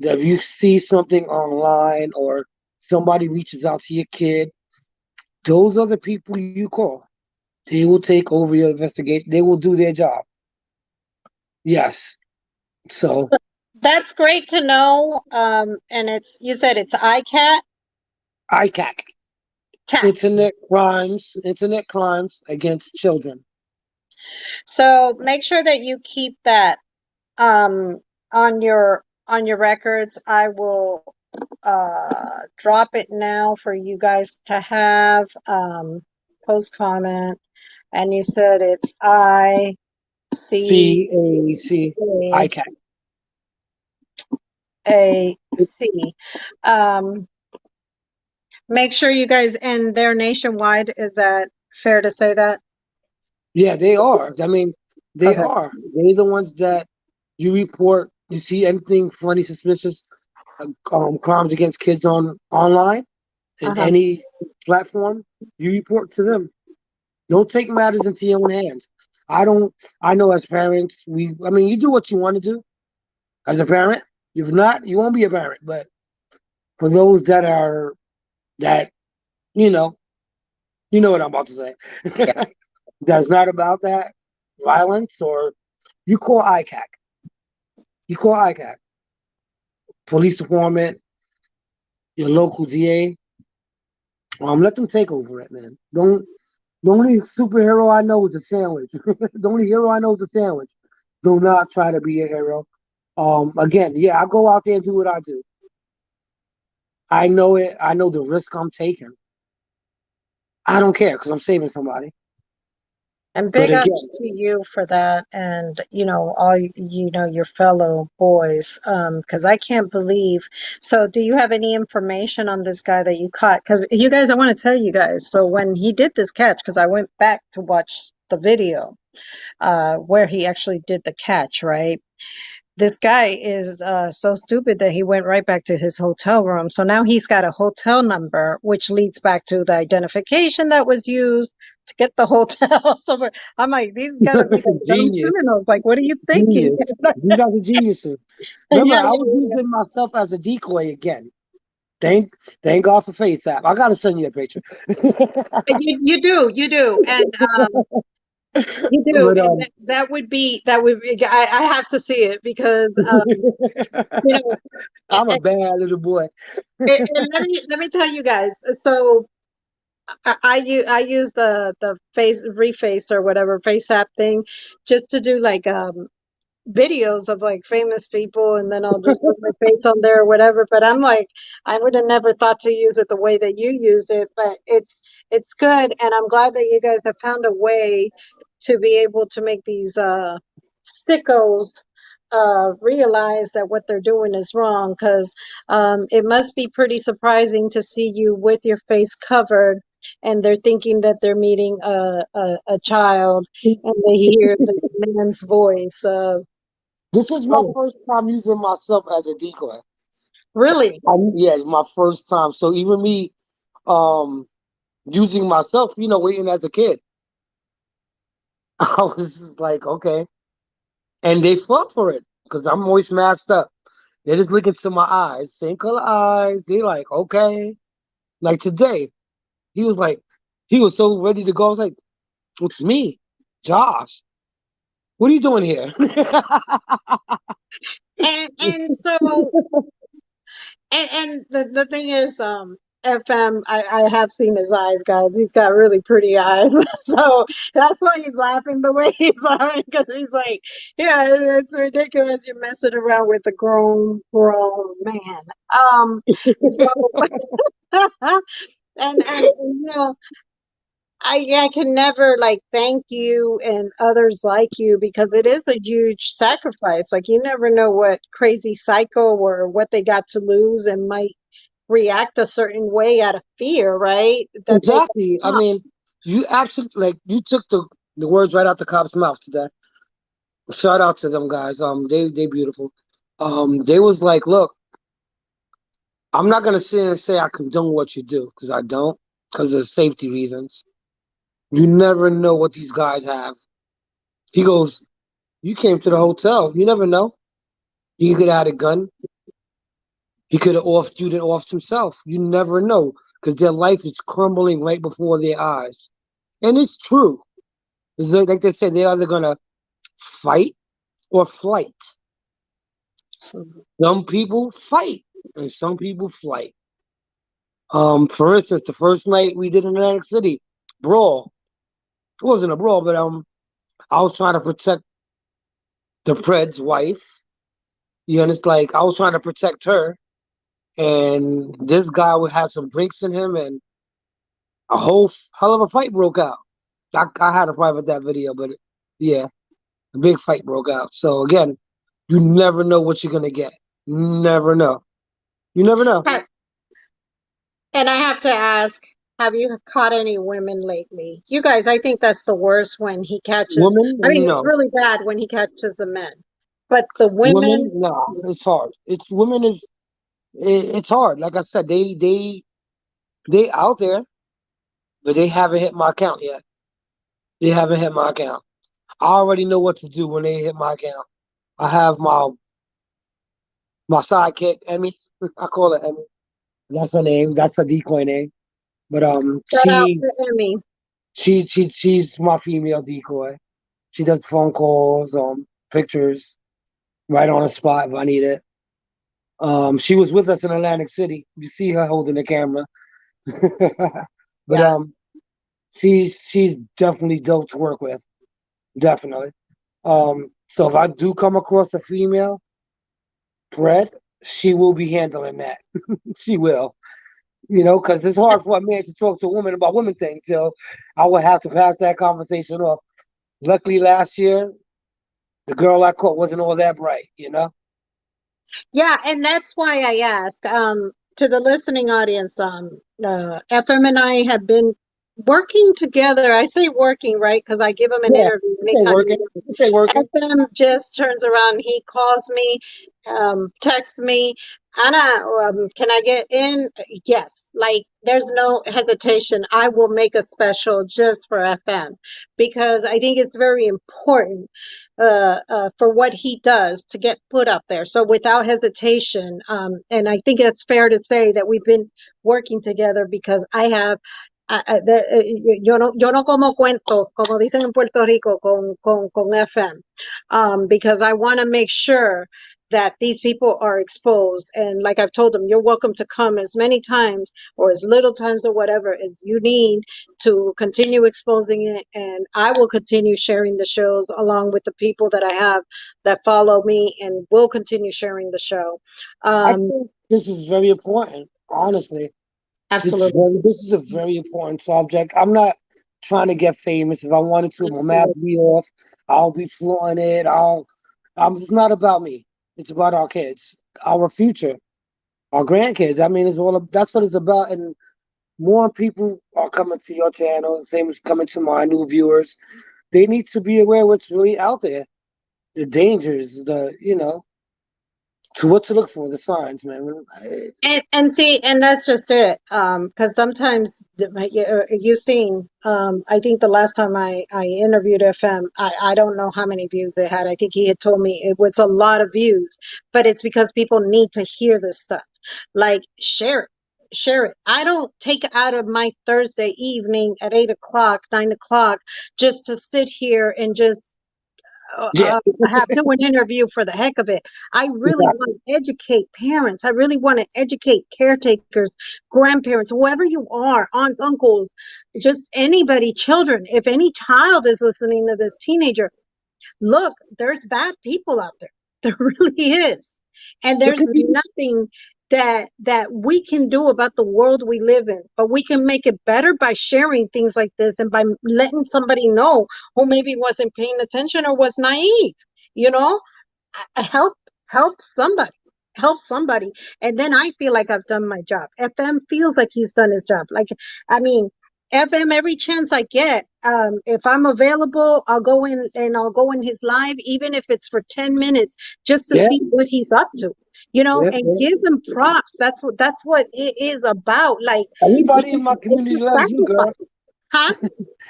Speaker 2: that if you see something online or somebody reaches out to your kid, those are the people you call. They will take over your investigation. They will do their job. Yes. So
Speaker 1: that's great to know. And you said it's ICAT,
Speaker 2: ICAC,
Speaker 1: cat.
Speaker 2: Internet crimes against children.
Speaker 1: So make sure that you keep that um on your records. I will drop it now for you guys to have post comment. And you said it's
Speaker 2: CAC, ICAC.
Speaker 1: ICAC. Um, make sure you guys, and they're nationwide. Is that fair to say that?
Speaker 2: Yeah, they are. I mean, they
Speaker 1: Okay.
Speaker 2: are. They're the ones that you report. You see anything funny, suspicious, crimes against kids online in
Speaker 1: Uh-huh.
Speaker 2: any platform, you report to them. Don't take matters into your own hands. I don't. I know as parents, I mean, you do what you want to do as a parent. If not, you won't be a parent. But for those that you know, you know what I'm about to say.
Speaker 1: Yeah.
Speaker 2: That's not about that violence, or you call ICAC. You call ICAC, police department, your local DA. Let them take over it, man. Don't. The only superhero I know is a sandwich. The only hero I know is a sandwich. Do not try to be a hero. Again, yeah, I go out there and do what I do. I know it. I know the risk I'm taking. I don't care because I'm saving somebody.
Speaker 1: And
Speaker 2: But
Speaker 1: big ups
Speaker 2: again,
Speaker 1: to you for that, and all your fellow boys. Because I can't believe. So, do you have any information on this guy that you caught? Because you guys, I want to tell you guys. So when he did this catch, because I went back to watch the video, where he actually did the catch, right? This guy is so stupid that he went right back to his hotel room. So now he's got a hotel number, which leads back to the identification that was used to get the hotel. I'm like, these gotta be like dumb
Speaker 2: genius,
Speaker 1: criminals. Like, what are you thinking?
Speaker 2: genius. These guys are geniuses. Remember,
Speaker 1: Yeah,
Speaker 2: I was using myself as a decoy again. Thank, thank God for FaceApp. I gotta send you a picture.
Speaker 1: you do, and you do,
Speaker 2: but
Speaker 1: and that would be. I have to see it because you know,
Speaker 2: I'm a bad little boy.
Speaker 1: and let me tell you guys. So I use the face reface or whatever face app thing just to do like videos of like famous people, and then I'll just put my face on there or whatever. But I'm like, I would have never thought to use it the way that you use it, but it's good, and I'm glad that you guys have found a way to be able to make these sickos realize that what they're doing is wrong, because it must be pretty surprising to see you with your face covered, and they're thinking that they're meeting a child, and they hear this man's voice.
Speaker 2: This is my
Speaker 1: Oh,
Speaker 2: first time using myself as a decoy.
Speaker 1: really?
Speaker 2: Yeah, my first time. So even me, um, using myself, waiting as a kid, I was just like, okay, and they fought for it because I'm always masked up. They just look into my eyes, same color eyes. They like, okay. Like today, he was like, he was so ready to go. I was like, it's me, Josh. What are you doing here?
Speaker 1: And so and the thing is, FM, I have seen his eyes, guys. He's got really pretty eyes. So that's why he's laughing the way he's laughing, because he's like, yeah, it's ridiculous. You're messing around with a grown man. So, and you know, I can never like thank you and others like you because it is a huge sacrifice. Like you never know what crazy psycho or what they got to lose and might react a certain way out of fear, right? That they
Speaker 2: Exactly. I mean, you actually like you took the words right out the cop's mouth today. Shout out to them guys. They beautiful. They was like, look, I'm not gonna sit and say I condone what you do because I don't, because of safety reasons. You never know what these guys have. He goes, you came to the hotel. You never know. He could have had a gun. He could have offed you, then offed himself. You never know because their life is crumbling right before their eyes, and it's true. It's like they said, they're either gonna fight or flight. Some people fight and some people flight. For instance, the first night we did in Atlantic City, brawl. It wasn't a brawl, but I was trying to protect the Pred's wife. You know, and it's like I was trying to protect her, and this guy would have some drinks in him, and a whole hell of a fight broke out. I had to private that video, but yeah, a big fight broke out. So again, you never know what you're gonna get. Never know. You never know.
Speaker 1: and I have to ask, have you caught any women lately? You guys, I think that's the worst when he catches,
Speaker 2: Women,
Speaker 1: I mean, it's
Speaker 2: no.
Speaker 1: really bad when he catches the men. But the
Speaker 2: Women,
Speaker 1: women,
Speaker 2: no. It's hard. It's women is it's hard. Like I said, they out there, but they haven't hit my account yet. They haven't hit my account. I already know what to do when they hit my account. I have my sidekick, Emmy. I call her Emmy. That's her name. That's her decoy name. But
Speaker 1: shout out to Emmy.
Speaker 2: she's my female decoy. She does phone calls, pictures, right on the spot if I need it. She was with us in Atlantic City. You see her holding the camera. But
Speaker 1: Yeah.
Speaker 2: she's definitely dope to work with. Definitely. So if I do come across a female Brett, she will be handling that. She will. You know, because it's hard for a man to talk to a woman about women things. So I would have to pass that conversation off. Luckily, last year the girl I caught wasn't all that bright. You know.
Speaker 1: Yeah, and that's why I ask to the listening audience. FM and I have been working together. I say working, right? Because I give him an
Speaker 2: Yeah.
Speaker 1: interview
Speaker 2: This ain't
Speaker 1: anytime he
Speaker 2: working.
Speaker 1: wants.
Speaker 2: This ain't working.
Speaker 1: FM just turns around. He calls me, texts me. Anna, can I get in? Yes. Like, there's no hesitation. I will make a special just for FM because I think it's very important for what he does to get put up there. So without hesitation, and I think it's fair to say that we've been working together because I have, yo no como cuento, como dicen en Puerto Rico, con FM, because I want to make sure that these people are exposed. And like I've told them, you're welcome to come as many times or as little times or whatever as you need to continue exposing it. And I will continue sharing the shows along with the people that I have that follow me and will continue sharing the show.
Speaker 2: I
Speaker 1: Um,
Speaker 2: think this is very important. Honestly,
Speaker 1: absolutely.
Speaker 2: this is a very important subject. I'm not trying to get famous. If I wanted to, my mask
Speaker 1: Absolutely.
Speaker 2: be off. I'll be flaunting it. It's not about me. It's about our kids, our future, our grandkids. I mean, that's what it's about. And more people are coming to your channel. Same as coming to my new viewers. They need to be aware what's really out there, the dangers, to what to look for, the signs, man.
Speaker 1: And see, and that's just it. Because sometimes you've seen. I think the last time I interviewed FM, I don't know how many views it had. I think he had told me it was a lot of views, but it's because people need to hear this stuff. Like share it, share it. I don't take out of my Thursday evening at 8 o'clock, 9 o'clock, just to sit here and just
Speaker 2: Yeah,
Speaker 1: have do an interview for the heck of it. I really
Speaker 2: exactly.
Speaker 1: want to educate parents. I really want to educate caretakers, grandparents, whoever you are, aunts, uncles, just anybody, children. If any child is listening to this teenager, look, there's bad people out there. There really is. And
Speaker 2: It
Speaker 1: there's
Speaker 2: could be.
Speaker 1: nothing that we can do about the world we live in, but we can make it better by sharing things like this and by letting somebody know who maybe wasn't paying attention or was naive, you know. Help help somebody, help somebody, and then I feel like I've done my job. FM feels like he's done his job. Like, I mean, FM, every chance I get, if I'm available, I'll go in and I'll go in his live, even if it's for 10 minutes, just to
Speaker 2: Yeah,
Speaker 1: see what he's up to, you know,
Speaker 2: yeah,
Speaker 1: and
Speaker 2: yeah.
Speaker 1: give him props. That's what it is about. Like,
Speaker 2: Everybody in my
Speaker 1: it's
Speaker 2: community
Speaker 1: a
Speaker 2: loves you, girl.
Speaker 1: sacrifice, huh?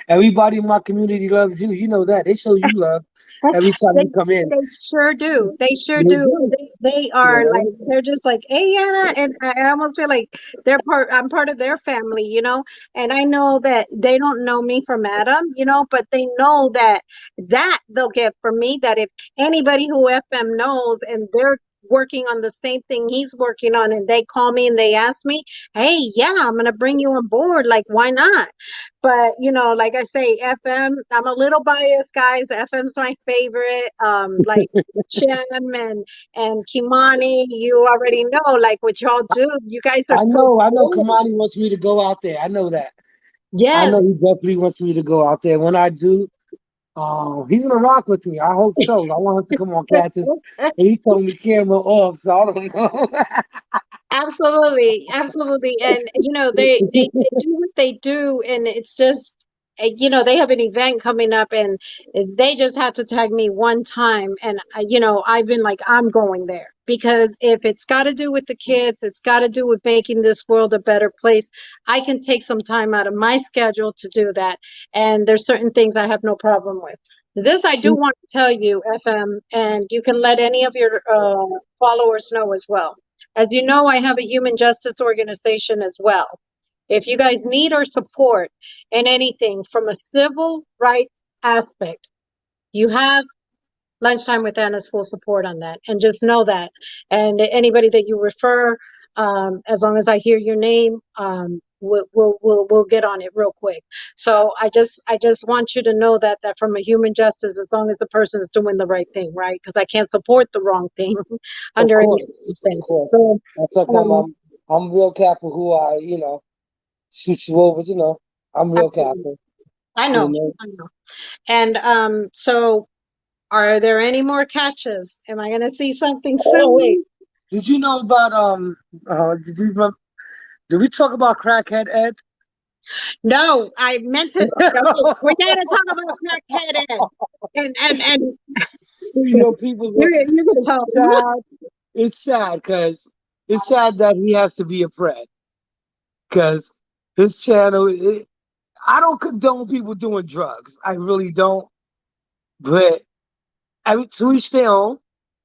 Speaker 2: Everybody in my community loves you. You know that. They show you love every time
Speaker 1: They
Speaker 2: you come in.
Speaker 1: they sure do. They sure
Speaker 2: They
Speaker 1: do.
Speaker 2: do.
Speaker 1: They
Speaker 2: You
Speaker 1: are like,
Speaker 2: know?
Speaker 1: they're just like, hey Anna, and I almost feel like I'm part of their family, you know. And I know that they don't know me from Adam, you know, but they know that they'll get from me, that if anybody who FM knows and they're working on the same thing he's working on and they call me and they ask me, hey, yeah, I'm gonna bring you on board. Like, why not? But you know, like I say, FM, I'm a little biased, guys. FM's my favorite. Like Shem and Kimani, you already know, like what y'all do. You guys are so
Speaker 2: I know
Speaker 1: cool.
Speaker 2: Kamani wants me to go out there. I know that. I know
Speaker 1: Yes.
Speaker 2: he definitely wants me to go out there. When I do, he's gonna rock with me. I hope so. I want him to come on catches. And he told me camera off, so I don't know.
Speaker 1: Absolutely, absolutely. And you know, they do what they do, and it's just you know, they have an event coming up and they just had to tag me one time, and you know, I've been like, I'm going there because if it's got to do with the kids, it's got to do with making this world a better place. I can take some time out of my schedule to do that, and there's certain things I have no problem with. This I do want to tell you, FM, and you can let any of your followers know as well. As you know, I have a human justice organization as well. If you guys need our support in anything from a civil rights aspect, you have Lunchtime with Anna's full support on that. And just know that. And anybody that you refer, as long as I hear your name, we'll get on it real quick. So I just want you to know that from a human justice, as long as the person is doing the right thing, right? Because I can't support the wrong thing
Speaker 2: Of
Speaker 1: under any
Speaker 2: course, of
Speaker 1: circumstances.
Speaker 2: course.
Speaker 1: So
Speaker 2: That's how come
Speaker 1: um,
Speaker 2: I'm real careful who I, shoot you over, I'm real
Speaker 1: absolutely,
Speaker 2: careful,
Speaker 1: I
Speaker 2: you
Speaker 1: know,
Speaker 2: know.
Speaker 1: I know. And so, are there any more catches? Am I going to see something
Speaker 2: Oh wait,
Speaker 1: soon?
Speaker 2: did you know about did we talk about crackhead Ed?
Speaker 1: No, I meant to. Okay, we gotta talk about crackhead Ed. And
Speaker 2: People
Speaker 1: you can
Speaker 2: it's
Speaker 1: tell.
Speaker 2: sad. It's sad because it's sad that he has to be a friend because his channel. I don't condone people doing drugs. I really don't. But to each their own.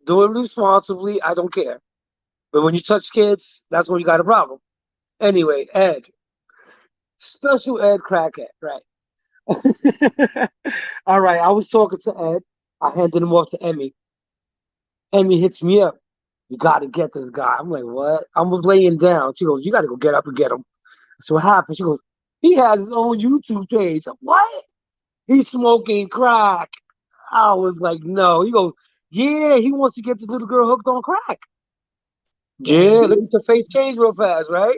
Speaker 2: Do it responsibly. I don't care. But when you touch kids, that's when you got a problem. Anyway, Ed, special Ed crackhead, right? All right. I was talking to Ed. I handed him off to Emmy. Emmy hits me up. You got to get this guy. I'm like, what? I was laying down. She goes, you got to go get up and get him. So what happened? She goes, he has his own YouTube page. What? He's smoking crack. I was like, no. He goes, yeah, he wants to get this little girl hooked on crack.
Speaker 1: Yeah.
Speaker 2: Yeah, look at your face change real fast, right?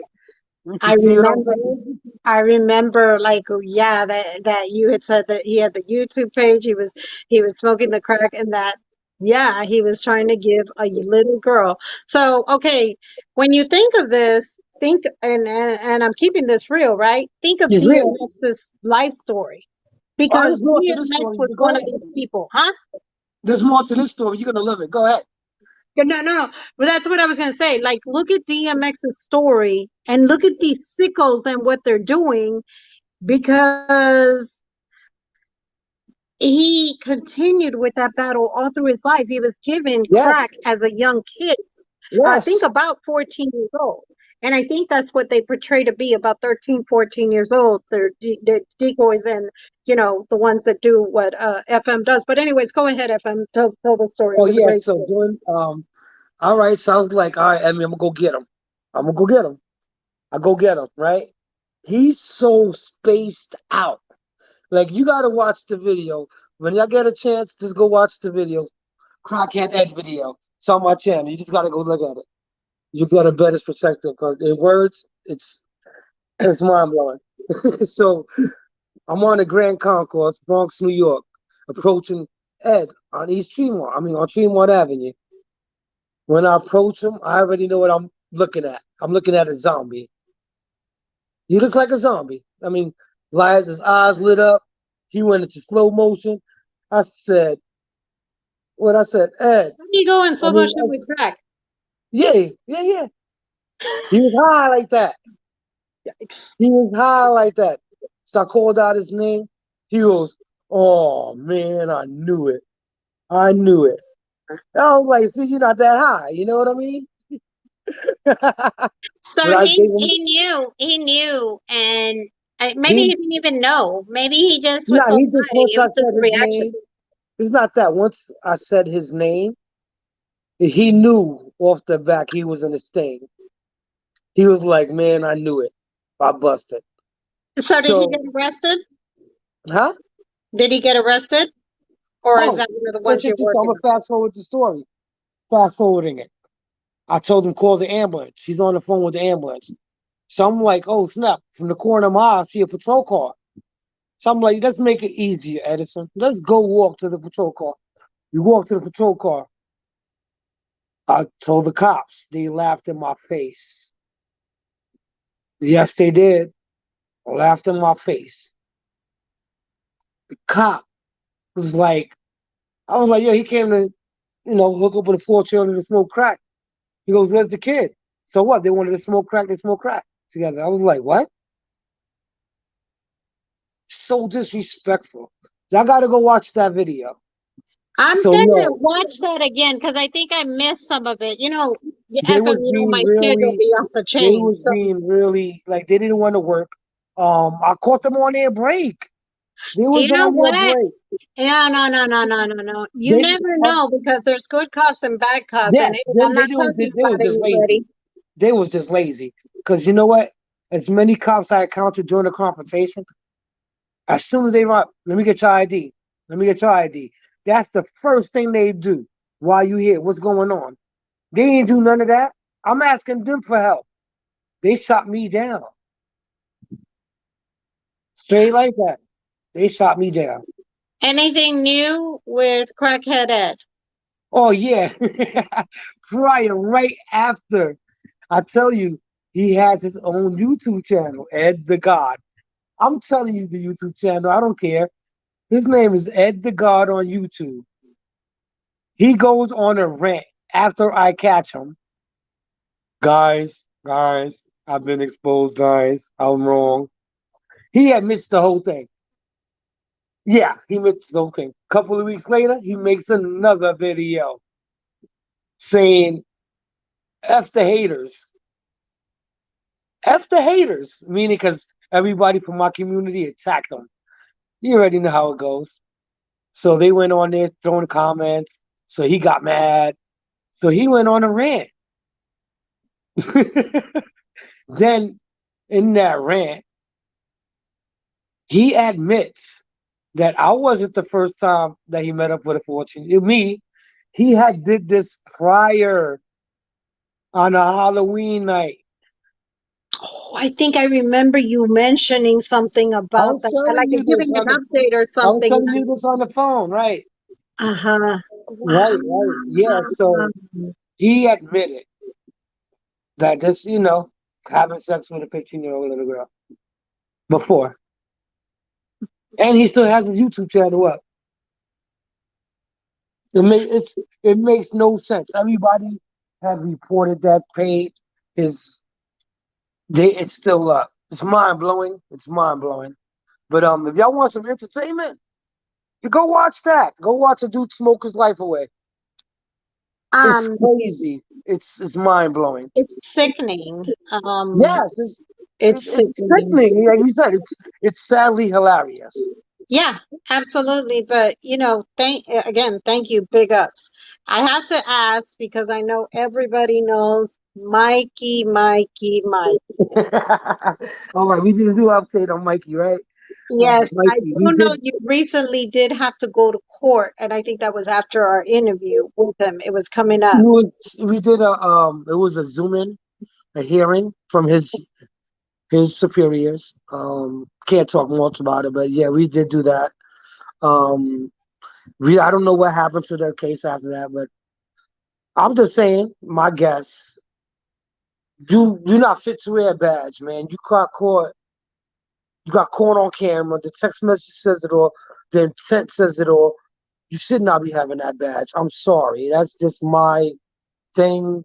Speaker 2: You
Speaker 1: I
Speaker 2: see what I'm
Speaker 1: remember.
Speaker 2: saying?
Speaker 1: I remember, like, yeah, that you had said that he had the YouTube page. He was smoking the crack, and that, yeah, he was trying to give a little girl. So, okay, when you think of this, think, and I'm keeping this real, right? Think of
Speaker 2: It's real.
Speaker 1: DMX's life story,
Speaker 2: Oh,
Speaker 1: because
Speaker 2: there's more to this
Speaker 1: DMX
Speaker 2: story.
Speaker 1: was
Speaker 2: Go
Speaker 1: one of
Speaker 2: ahead.
Speaker 1: these people, huh?
Speaker 2: There's more to this story. You're gonna love it. Go ahead.
Speaker 1: No, no, no. Well, that's what I was gonna say. Like, look at DMX's story and look at these sickos and what they're doing, because he continued with that battle all through his life. He was given crack
Speaker 2: Yes.
Speaker 1: as a young kid. I think
Speaker 2: Yes.
Speaker 1: about 14 years old. And I think that's what they portray to be about 13, 14 years old. They're the decoys and, you know, the ones that do what FM does. But anyways, go ahead, FM. Tell the story. It
Speaker 2: Oh
Speaker 1: was a
Speaker 2: yeah.
Speaker 1: great
Speaker 2: So
Speaker 1: story.
Speaker 2: doing all right, sounds like all right, Emmy, I'm gonna go get him. I'm gonna go get him. I go get him, right? He's so spaced out. Like you gotta watch the video. When y'all get a chance, just go watch the video. Crackhead Ed video. It's on my channel. You just gotta go look at it. you get a better perspective because in words, it's mind blowing. So I'm on the Grand Concourse, Bronx, New York, approaching Ed on East Tremont. I mean, on Tremont Avenue. When I approach him, I already know what I'm looking at. I'm looking at a zombie. He looks like a zombie. I mean, his eyes lit up. He went into slow motion. I said, what I said, Ed.
Speaker 1: Why are you going
Speaker 2: I
Speaker 1: so much
Speaker 2: mean,
Speaker 1: in with crack?
Speaker 2: yeah, yeah, yeah. He was high like that.
Speaker 1: Yikes.
Speaker 2: He was high like that. So I called out his name. He goes, "Oh man, I knew it. I knew it." I was like, "See, you're not that high." You know what I mean?
Speaker 1: So
Speaker 2: But I gave him.
Speaker 1: he knew, and maybe he
Speaker 2: He
Speaker 1: didn't even know. Maybe he just was
Speaker 2: nah.
Speaker 1: so
Speaker 2: He just
Speaker 1: high.
Speaker 2: once
Speaker 1: It
Speaker 2: I
Speaker 1: was just
Speaker 2: said
Speaker 1: a
Speaker 2: his
Speaker 1: reaction.
Speaker 2: name. It's not that. Once I said his name, he knew off the back he was in a sting. He was like, "Man, I knew it. I busted."
Speaker 1: So did he get
Speaker 2: So,
Speaker 1: arrested?
Speaker 2: huh?
Speaker 1: Did he get arrested, or is
Speaker 2: Oh,
Speaker 1: that one of the ones you're
Speaker 2: so I'm
Speaker 1: working
Speaker 2: gonna fast forward the story. Fast forwarding it. I told him call the ambulance. He's on the phone with the ambulance. So I'm like, oh snap! From the corner of my eye, I see a patrol car. So I'm like, let's make it easier, Edison. Let's go walk to the patrol car. We walk to the patrol car. I told the cops. They laughed in my face. Yes, they did. Laughed in my face. The cop was like, I was like, yo, he came to, hook up with the 4 children to smoke crack. He goes, where's the kid? So what? They wanted to smoke crack, they smoke crack together. I was like, what? So disrespectful. Y'all gotta go watch that video.
Speaker 1: I'm
Speaker 2: So
Speaker 1: gonna
Speaker 2: no,
Speaker 1: watch that again because I think I missed some of it.
Speaker 2: they
Speaker 1: FM,
Speaker 2: was being
Speaker 1: my schedule
Speaker 2: really,
Speaker 1: be off the
Speaker 2: they
Speaker 1: chain.
Speaker 2: was
Speaker 1: So
Speaker 2: being really like they didn't want to work. I caught them on their break. They was
Speaker 1: you know
Speaker 2: on their
Speaker 1: what?
Speaker 2: break.
Speaker 1: No, no, no, no, no, no, no. You
Speaker 2: They,
Speaker 1: never
Speaker 2: um,
Speaker 1: know because there's good cops and bad cops, and
Speaker 2: yes,
Speaker 1: I'm not talking
Speaker 2: they was
Speaker 1: about
Speaker 2: just lazy.
Speaker 1: anybody.
Speaker 2: They was just lazy. Cause you know what? As many cops I encountered during the confrontation, as soon as they run, let me get your ID. Let me get your ID. That's the first thing they do while you here. What's going on? They ain't do none of that. I'm asking them for help. They shot me down. Straight like that. They shot me down.
Speaker 1: Anything new with Crackhead Ed?
Speaker 2: Oh yeah. Right after. I tell you, he has his own YouTube channel, Ed the God. I'm telling you the YouTube channel. I don't care. His name is Ed the God on YouTube. He goes on a rant after I catch him. Guys, I've been exposed, guys. I'm wrong. He admits the whole thing. Yeah, he admits the whole thing. Couple of weeks later, he makes another video saying F the haters. F the haters. Meaning because everybody from my community attacked him. You already know how it goes. So they went on there throwing comments. So he got mad. So he went on a rant. Then in that rant, he admits that I wasn't the first time that he met up with a fortune. Me, he had did this prior on a Halloween night.
Speaker 1: Oh, I think I remember you mentioning something
Speaker 2: I
Speaker 1: about
Speaker 2: was
Speaker 1: that,
Speaker 2: telling
Speaker 1: like
Speaker 2: you this
Speaker 1: giving an
Speaker 2: on the
Speaker 1: update or
Speaker 2: I was
Speaker 1: something.
Speaker 2: telling you this on the phone, right?
Speaker 1: Uh-huh. Wow.
Speaker 2: Right. Yeah. So he admitted that this, having sex with a 15-year-old little girl before. And he still has his YouTube channel up. It makes no sense. Everybody have reported that page is it's still up. It's mind blowing. It's mind blowing. But if y'all want some entertainment, you go watch that. Go watch a dude smoke his life away. It's
Speaker 1: Um,
Speaker 2: crazy. It's mind blowing.
Speaker 1: it's sickening.
Speaker 2: Yes,
Speaker 1: It's
Speaker 2: it's
Speaker 1: sickening.
Speaker 2: sickening. Like you said, it's sadly hilarious.
Speaker 1: Yeah, absolutely. But thank you, big ups. I have to ask because I know everybody knows Mikey, Mikey, Mike.
Speaker 2: All right, we didn't do an update on Mikey, right?
Speaker 1: Yes, I
Speaker 2: Mikey, we
Speaker 1: do know
Speaker 2: did.
Speaker 1: you recently did have to go to court, and I think that was after our interview with him. It was coming up.
Speaker 2: We did a it was a Zoom in, a hearing from his superiors. Can't talk much about it, but yeah, we did do that. Um, I don't know what happened to the case after that, but I'm just saying, my guess, you're not fit to wear a badge, man. You got caught on camera. The text message says it all. The intent says it all. You should not be having that badge. I'm sorry. That's just my thing.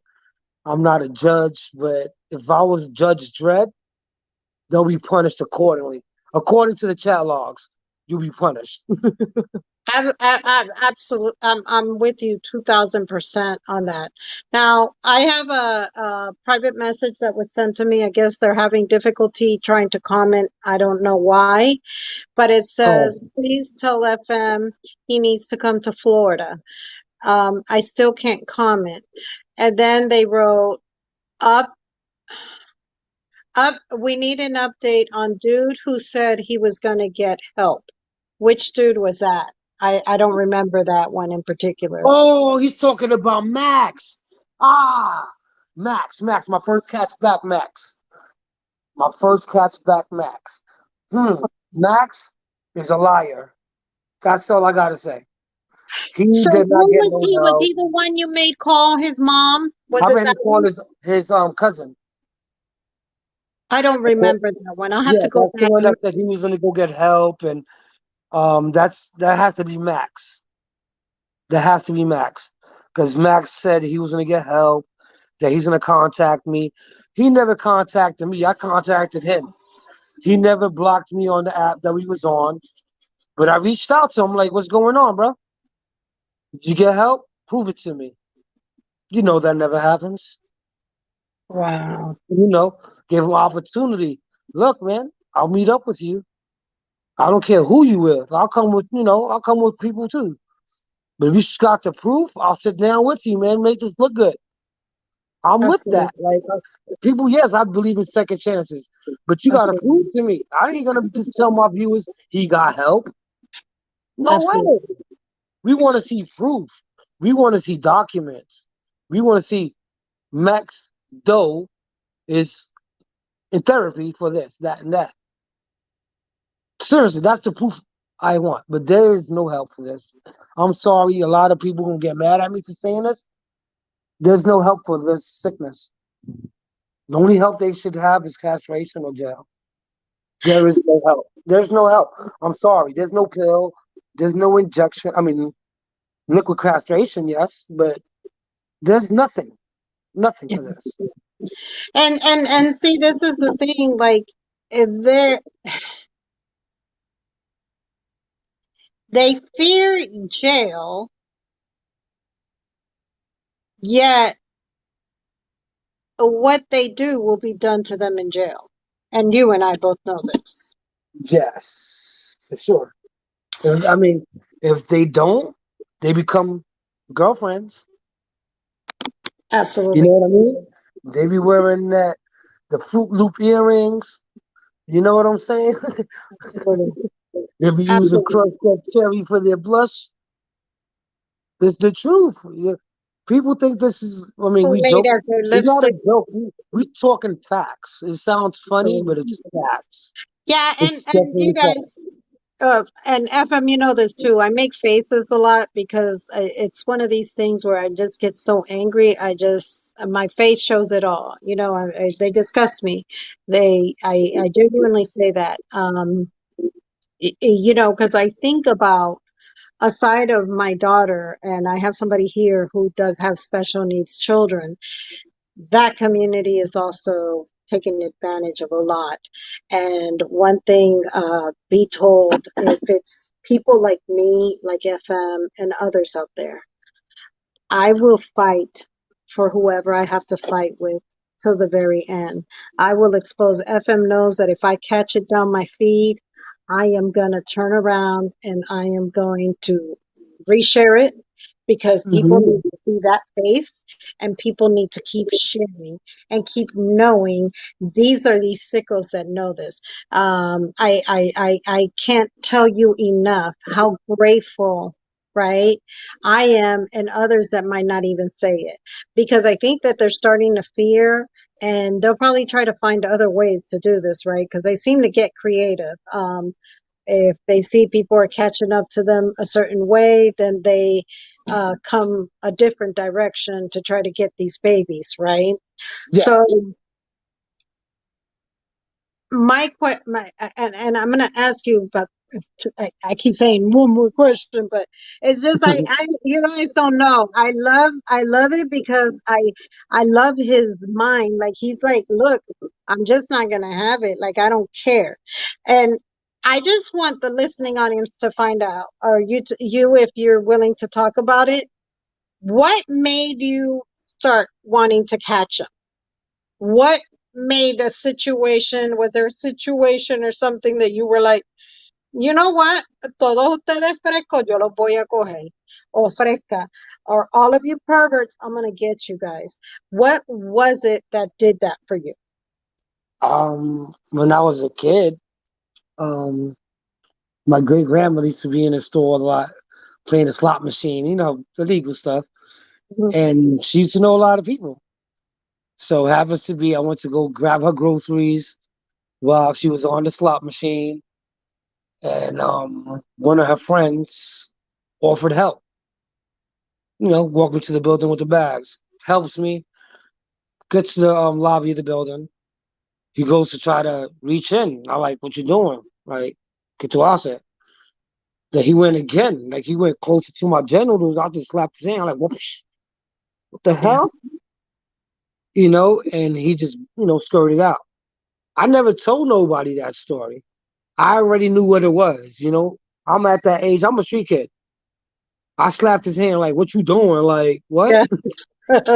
Speaker 2: I'm not a judge, but if I was Judge Dredd, they'll be punished accordingly. According to the chat logs, you'll be punished.
Speaker 1: Absolutely, I'm with you 2000% on that. Now, I have a private message that was sent to me. I guess they're having difficulty trying to comment. I don't know why, but it
Speaker 2: Oh,
Speaker 1: says, please tell FM he needs to come to Florida. I still can't comment. And then they wrote, up, we need an update on dude who said he was going to get help. Which dude was that? I don't remember that one in particular.
Speaker 2: oh, he's talking about Max. Ah, Max. My first catch back, Max. My first catch back, Max. Max is a liar. That's all I gotta say. He
Speaker 1: So
Speaker 2: did not
Speaker 1: who
Speaker 2: get
Speaker 1: was
Speaker 2: no
Speaker 1: he? Was
Speaker 2: help.
Speaker 1: he the one you made call his mom? Was
Speaker 2: I
Speaker 1: it
Speaker 2: made him
Speaker 1: that
Speaker 2: call
Speaker 1: one?
Speaker 2: his cousin.
Speaker 1: I don't remember that one. I'll have
Speaker 2: Yeah,
Speaker 1: to go
Speaker 2: that's the
Speaker 1: back
Speaker 2: one
Speaker 1: and
Speaker 2: that said he was gonna go get help, and that has to be Max. That has to be Max, because Max said he was gonna get help, that he's gonna contact me. He never contacted me. I contacted him. He never blocked me on the app that we was on, but I reached out to him like, "What's going on, bro? Did you get help? Prove it to me." You know that never happens.
Speaker 1: wow.
Speaker 2: Give him opportunity. Look, man, I'll meet up with you. I don't care who you with. I'll come with people too. But if you got the proof, I'll sit down with you, man. Make this look good. I'm with that.
Speaker 1: Absolutely.
Speaker 2: Like people, yes, I believe in second chances, but you got to
Speaker 1: Absolutely.
Speaker 2: prove to me. I ain't gonna just tell my viewers he got help. No way.
Speaker 1: Absolutely.
Speaker 2: We want to see proof. We want to see documents. We want to see Max Doe is in therapy for this, that, and that. Seriously, that's the proof I want. But there is no help for this. I'm sorry, a lot of people gonna get mad at me for saying this. There's no help for this sickness. The only help they should have is castration or jail. There is no help. There's no help. I'm sorry. There's no pill. There's no injection. I mean, liquid castration, yes, but there's nothing. Nothing for this.
Speaker 1: And see, this is the thing. Like, they fear jail, yet what they do will be done to them in jail. And you and I both know this.
Speaker 2: Yes, for sure. I mean, if they don't, they become girlfriends. You know
Speaker 1: Absolutely.
Speaker 2: what I mean? They be wearing the Fruit Loop earrings. You know what I'm saying?
Speaker 1: Absolutely.
Speaker 2: They be using
Speaker 1: Absolutely.
Speaker 2: crushed up cherry for their blush. It's the truth. Yeah. People think this is. I mean, we
Speaker 1: Kool-Aid
Speaker 2: joke.
Speaker 1: as their
Speaker 2: It's not a
Speaker 1: lipstick.
Speaker 2: joke. We talking facts. It sounds funny,
Speaker 1: Absolutely.
Speaker 2: but it's facts.
Speaker 1: Yeah, and
Speaker 2: It's
Speaker 1: you
Speaker 2: definitely facts.
Speaker 1: guys, and FM, you know this too. I make faces a lot because it's one of these things where I just get so angry. My face shows it all. They disgust me. I genuinely say that. Because I think about aside of my daughter, and I have somebody here who does have special needs children. That community is also taking advantage of a lot. And one thing, be told, if it's people like me, like FM and others out there, I will fight for whoever I have to fight with till the very end. I will expose. FM knows that if I catch it down my feed, I am going to turn around and I am going to reshare it because people
Speaker 2: Mm-hmm.
Speaker 1: need to see that face and people need to keep sharing and keep knowing these are these sickos that know this. I can't tell you enough how grateful, right, I am, and others that might not even say it, because I think that they're starting to fear, and they'll probably try to find other ways to do this, right? Because they seem to get creative. If they see people are catching up to them a certain way, then they come a different direction to try to get these babies, right?
Speaker 2: Yeah.
Speaker 1: So my and I'm gonna ask you about. I keep saying one more question, but it's just I you guys don't know. I love it because I love his mind. Like he's like, look, I'm just not gonna have it. Like I don't care, and I just want the listening audience to find out, or you if you're willing to talk about it. What made you start wanting to catch him? What made a situation, was there a situation or something that you were like, you know what? Todos ustedes frescos, yo los voy a coger. O fresca. Or all of you perverts, I'm going to get you guys. What was it that did that for you?
Speaker 2: When I was a kid, um, my great grandmother used to be in the store a lot, playing the slot machine, the legal stuff.
Speaker 1: Mhm.
Speaker 2: And she used to know a lot of people. So happens to be, I went to go grab her groceries while she was on the slot machine, and one of her friends offered help. Walked me to the building with the bags, helps me, gets to the lobby of the building. He goes to try to reach in. I'm like, "What you doing?" Like, get to us it. Then he went again. Like he went closer to my genitals. I just slapped his hand. I'm like, what the
Speaker 1: Yeah.
Speaker 2: hell? And he just, skirted out. I never told nobody that story. I already knew what it was. I'm at that age. I'm a street kid. I slapped his hand like, "What you doing?" Like, what?
Speaker 1: Yeah.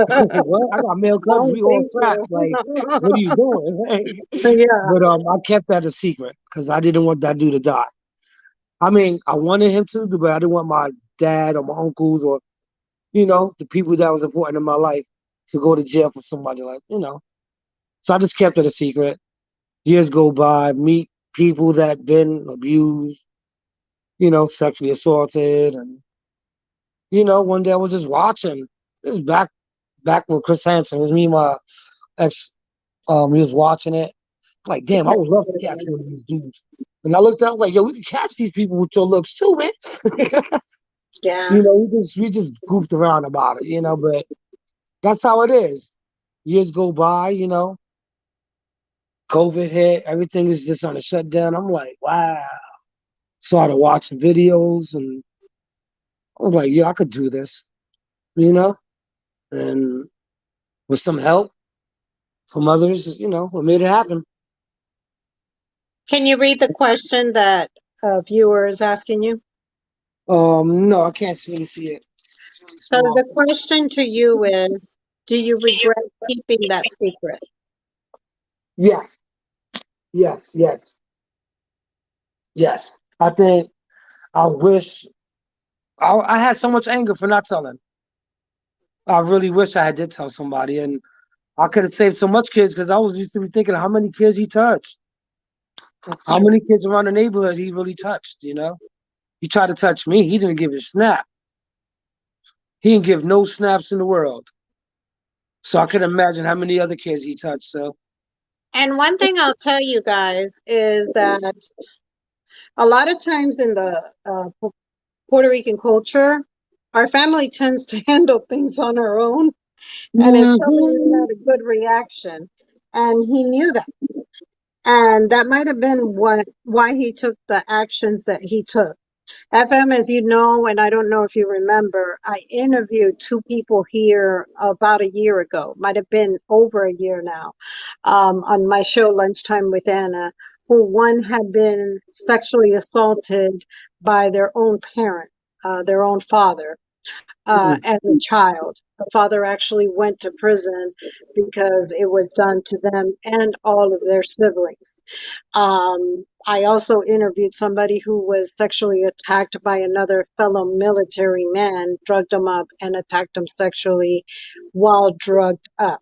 Speaker 1: I
Speaker 2: What? I got male cousins.
Speaker 1: don't
Speaker 2: We all
Speaker 1: think
Speaker 2: strapped.
Speaker 1: so.
Speaker 2: Like, what are you doing?
Speaker 1: Yeah.
Speaker 2: But I kept that a secret because I didn't want that dude to die. I mean, I wanted him to, but I didn't want my dad or my uncles or the people that was important in my life to go to jail for somebody like. So I just kept it a secret. Years go by, meet people that been abused, sexually assaulted, and one day I was just watching. This is back when Chris Hansen was me and my ex. He was watching it. Like, damn, I would love to catch one of these dudes. And I looked out like, yo, we can catch these people with your looks too, man.
Speaker 1: Yeah.
Speaker 2: We just goofed around about it. But that's how it is. Years go by. COVID hit, everything is just on a shutdown. I'm like, wow. Started watching videos and I was like, yeah, I could do this. And with some help from others, we made it happen.
Speaker 1: Can you read the question that a viewer is asking you?
Speaker 2: No, I can't really see it. It's really
Speaker 1: So
Speaker 2: small.
Speaker 1: the question to you is, do you regret keeping that secret?
Speaker 2: Yes, yes, yes, yes. I think I wish I had so much anger for not telling. I really wish I did tell somebody, and I could have saved so much kids because I was used to be thinking how many kids he touched,
Speaker 1: That's
Speaker 2: how
Speaker 1: true.
Speaker 2: many kids around the neighborhood he really touched. He tried to touch me, he didn't give a snap. He didn't give no snaps in the world. So I can imagine how many other kids he touched. So
Speaker 1: And one thing I'll tell you guys is that a lot of times in the Puerto Rican culture, our family tends to handle things on our own, and it's probably
Speaker 2: hmm
Speaker 1: not a good reaction. And he knew that. And that might have been why he took the actions that he took. FM, as you know, and I don't know if you remember, I interviewed two people here about a year ago, might have been over a year now, on my show, Lunchtime with Anna, who one had been sexually assaulted by their own parent, their own father. as a child. The father actually went to prison because it was done to them and all of their siblings. I also interviewed somebody who was sexually attacked by another fellow military man, drugged him up and attacked him sexually while drugged up.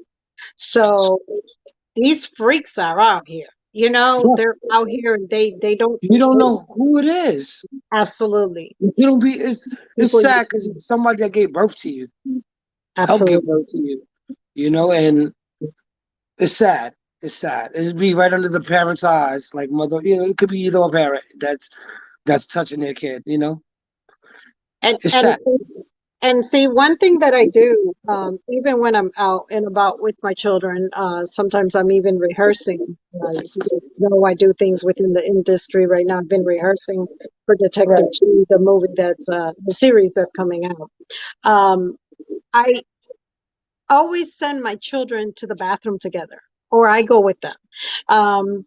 Speaker 1: So these freaks are out here. You know,
Speaker 2: Yeah.
Speaker 1: they're out here and they don't
Speaker 2: You don't
Speaker 1: care.
Speaker 2: know who it is.
Speaker 1: Absolutely.
Speaker 2: You don't be. It's
Speaker 1: People,
Speaker 2: sad because it's somebody that gave birth to you, helped give
Speaker 1: absolutely.
Speaker 2: birth to you. You know, and it's sad. It's sad. It'd be right under the parents' eyes, like mother. You know, it could be either a parent that's touching their kid. You know,
Speaker 1: And
Speaker 2: it's
Speaker 1: and
Speaker 2: sad.
Speaker 1: and see, one thing that I do, even when I'm out and about with my children, sometimes I'm even rehearsing. As you guys know, I do things within the industry right now. I've been rehearsing for Detective
Speaker 2: Right.
Speaker 1: G, the movie that's the series that's coming out. I always send my children to the bathroom together, or I go with them.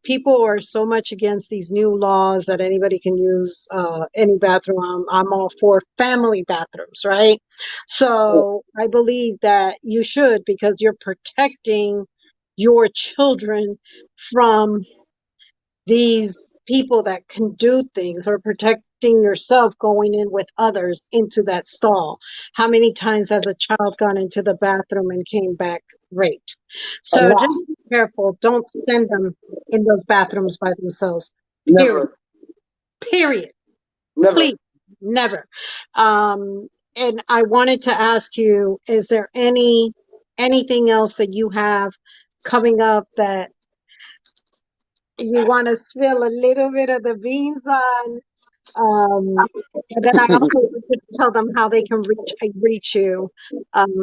Speaker 1: People are so much against these new laws that anybody can use any bathroom. I'm all for family bathrooms, right? So I believe that you should, because you're protecting your children from these people that can do things, or protecting yourself going in with others into that stall. How many times has a child gone into the bathroom and came back raped?
Speaker 2: A
Speaker 1: So
Speaker 2: lot.
Speaker 1: just be careful. Don't send them in those bathrooms by themselves. Period.
Speaker 2: Never.
Speaker 1: Period.
Speaker 2: Never.
Speaker 1: Please, never. And I wanted to ask you, is there anything else that you have coming up that you want to spill a little bit of the beans on? And then I also want to tell them how they can reach you.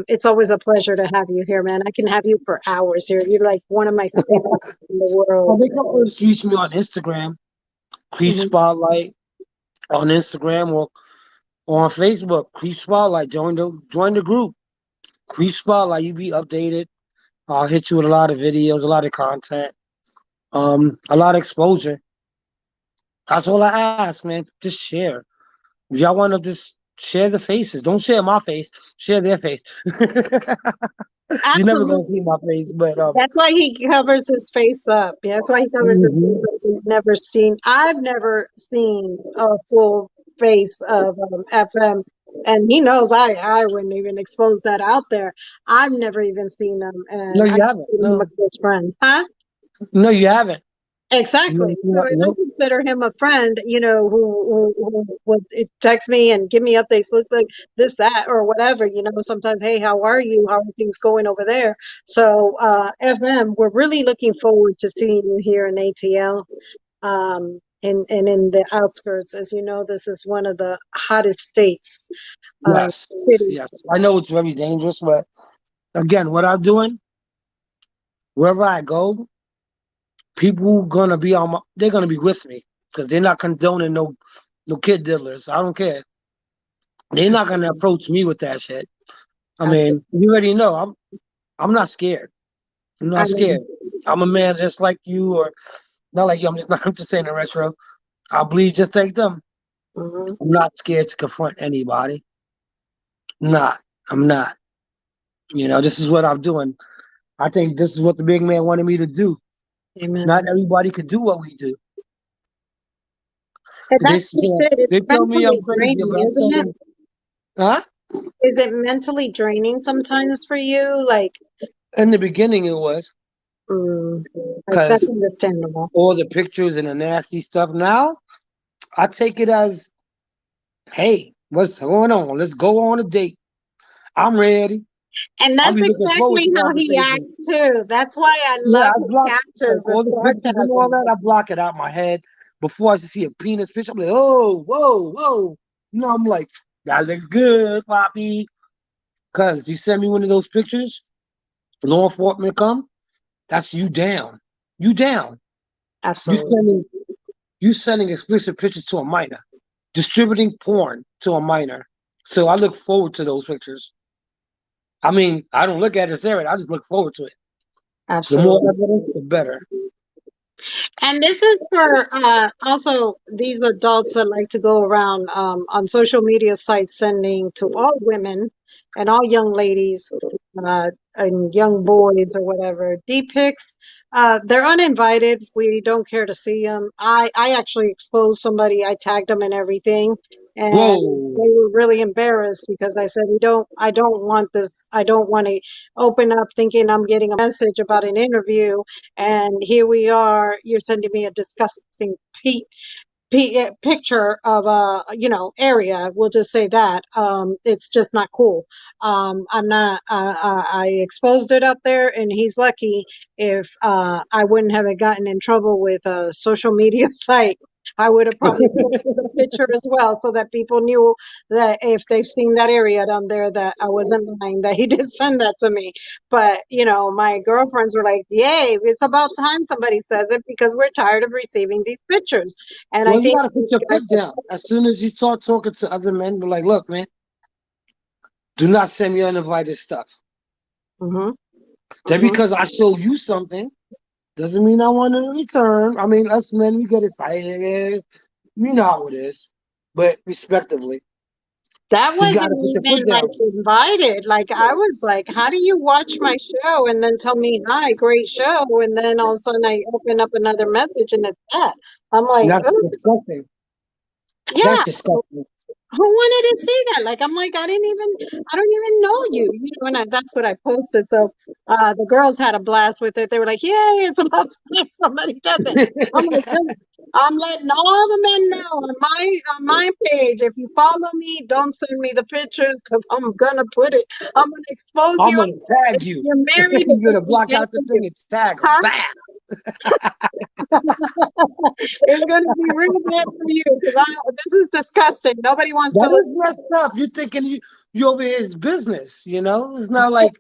Speaker 1: It's always a pleasure to have you here, man. I can have you for hours here. You're like one of my favorites in the
Speaker 2: Well,
Speaker 1: world.
Speaker 2: they can always reach me on Instagram, Creep
Speaker 1: Mhm.
Speaker 2: Spotlight on Instagram or on Facebook. Creep Spotlight. Join the group. Creep Spotlight. You be updated. I'll hit you with a lot of videos, a lot of content, a lot of exposure. That's all I ask, man. Just share. If y'all want to just share the faces, don't share my face. Share their face. You're never gonna
Speaker 1: Absolutely.
Speaker 2: see my face, but
Speaker 1: That's why he covers his face up. That's why he covers his face
Speaker 2: mhm.
Speaker 1: up. So I've never seen a full face of FM. And he knows I wouldn't even expose that out there. I've never even seen him,
Speaker 2: No,
Speaker 1: and I
Speaker 2: you haven't.
Speaker 1: consider him a
Speaker 2: No,
Speaker 1: close friend. Huh?
Speaker 2: no, you haven't. No,
Speaker 1: Exactly. So if I
Speaker 2: no.
Speaker 1: consider him a friend, you know, who would text me and give me updates, look like this, that, or whatever, you know, sometimes, hey, how are you? How are things going over there? So, FM, we're really looking forward to seeing you here in ATL, and in the outskirts. As you know, this is one of the hottest states,
Speaker 2: Yes,
Speaker 1: cities.
Speaker 2: yes. I know it's very dangerous, but again, what I'm doing, wherever I go, people gonna be on my. They're gonna be with me because they're not condoning no kid diddlers. I don't care. They're not gonna approach me with that shit. I
Speaker 1: Absolutely.
Speaker 2: mean, you already know I'm not scared. I'm
Speaker 1: I
Speaker 2: not
Speaker 1: know.
Speaker 2: scared. I'm a man just like you, or not like you. I'm just not. I'm just saying the retro. I bleed just like them.
Speaker 1: Hmm.
Speaker 2: I'm not scared to confront anybody. Not. I'm not. You know, this is what I'm doing. I think this is what the big man wanted me to do. Not
Speaker 1: Amen.
Speaker 2: everybody could do what we do.
Speaker 1: And
Speaker 2: They
Speaker 1: that's just it. It's
Speaker 2: they tell me I'm
Speaker 1: mentally
Speaker 2: crazy,
Speaker 1: draining,
Speaker 2: but I
Speaker 1: isn't
Speaker 2: tell
Speaker 1: it?
Speaker 2: them, huh?
Speaker 1: Is it mentally draining sometimes for you? Like,
Speaker 2: In the beginning, it was
Speaker 1: mm,
Speaker 2: because
Speaker 1: that's understandable.
Speaker 2: all the pictures and the nasty stuff. Now I take it as, hey, what's going on? Let's go on a date. I'm ready.
Speaker 1: And
Speaker 2: I'll
Speaker 1: that's
Speaker 2: be looking forward
Speaker 1: exactly
Speaker 2: to
Speaker 1: how he
Speaker 2: conversation.
Speaker 1: acts too. That's why I
Speaker 2: Yeah,
Speaker 1: love
Speaker 2: I
Speaker 1: his
Speaker 2: block
Speaker 1: captures,
Speaker 2: like
Speaker 1: the
Speaker 2: all the pictures and all
Speaker 1: sarcasm.
Speaker 2: that. I block it out my head before I see a penis picture. I'm like, oh, whoa, whoa. You know, I'm like, that looks good, Poppy. Cause you send me one of those pictures, law enforcement come, that's you down. You down. You
Speaker 1: Absolutely.
Speaker 2: sending you sending explicit pictures to a minor, distributing porn to a minor. So I look forward to those pictures. I mean, I don't look at it as there. I just look forward to it. The more
Speaker 1: Absolutely.
Speaker 2: evidence, the better.
Speaker 1: And this is for also these adults that like to go around on social media sites sending to all women and all young ladies and young boys or whatever deep pics. They're uninvited. We don't care to see them. I actually exposed somebody. I tagged them and everything, and
Speaker 2: Whoa.
Speaker 1: they were really embarrassed because I said I don't want this. I don't want to open up thinking I'm getting a message about an interview, and here we are, you're sending me a disgusting picture of a, area. We'll just say that. It's just not cool. I'm not, I exposed it out there, and he's lucky if I wouldn't have gotten in trouble with a social media site. I would have probably posted the picture as well so that people knew that if they've seen that area down there that I wasn't lying, that he did send that to me. But, my girlfriends were like, yay, it's about time somebody says it because we're tired of receiving these pictures. And I
Speaker 2: Well, you
Speaker 1: think
Speaker 2: gotta put your foot down. As soon as you start talking to other men, be like, look, man, do not send me uninvited stuff.
Speaker 1: hmm
Speaker 2: Just
Speaker 1: hmm
Speaker 2: because I show you something doesn't mean I want it in return. I mean, us men, we get excited. You know how it is. But respectively,
Speaker 1: that
Speaker 2: you
Speaker 1: wasn't
Speaker 2: gotta put your
Speaker 1: even
Speaker 2: foot
Speaker 1: like
Speaker 2: down.
Speaker 1: invited. Like I was like, how do you watch my show and then tell me, hi, great show, and then all of a sudden I open up another message and it's that. I'm like,
Speaker 2: That's
Speaker 1: oh,
Speaker 2: disgusting. That's
Speaker 1: yeah.
Speaker 2: disgusting.
Speaker 1: Who wanted to see that? Like, I'm like, I don't even know you, and that's what I posted. So, the girls had a blast with it. They were like, yay, it's about time somebody does it. I'm like, "Good." I'm letting all the men know on my page. If you follow me, don't send me the pictures because I'm gonna put it. I'm gonna expose
Speaker 2: I'm
Speaker 1: you.
Speaker 2: gonna
Speaker 1: If
Speaker 2: tag you.
Speaker 1: you're married,
Speaker 2: You're
Speaker 1: it's gonna
Speaker 2: gonna
Speaker 1: be
Speaker 2: block
Speaker 1: bad
Speaker 2: out the
Speaker 1: for
Speaker 2: thing
Speaker 1: you.
Speaker 2: and tag them.
Speaker 1: Huh?
Speaker 2: Bam.
Speaker 1: It's gonna be real bad for you because this is disgusting. Nobody wants to
Speaker 2: That
Speaker 1: look.
Speaker 2: is messed up. You're thinking you over here is business, you know? It's not like,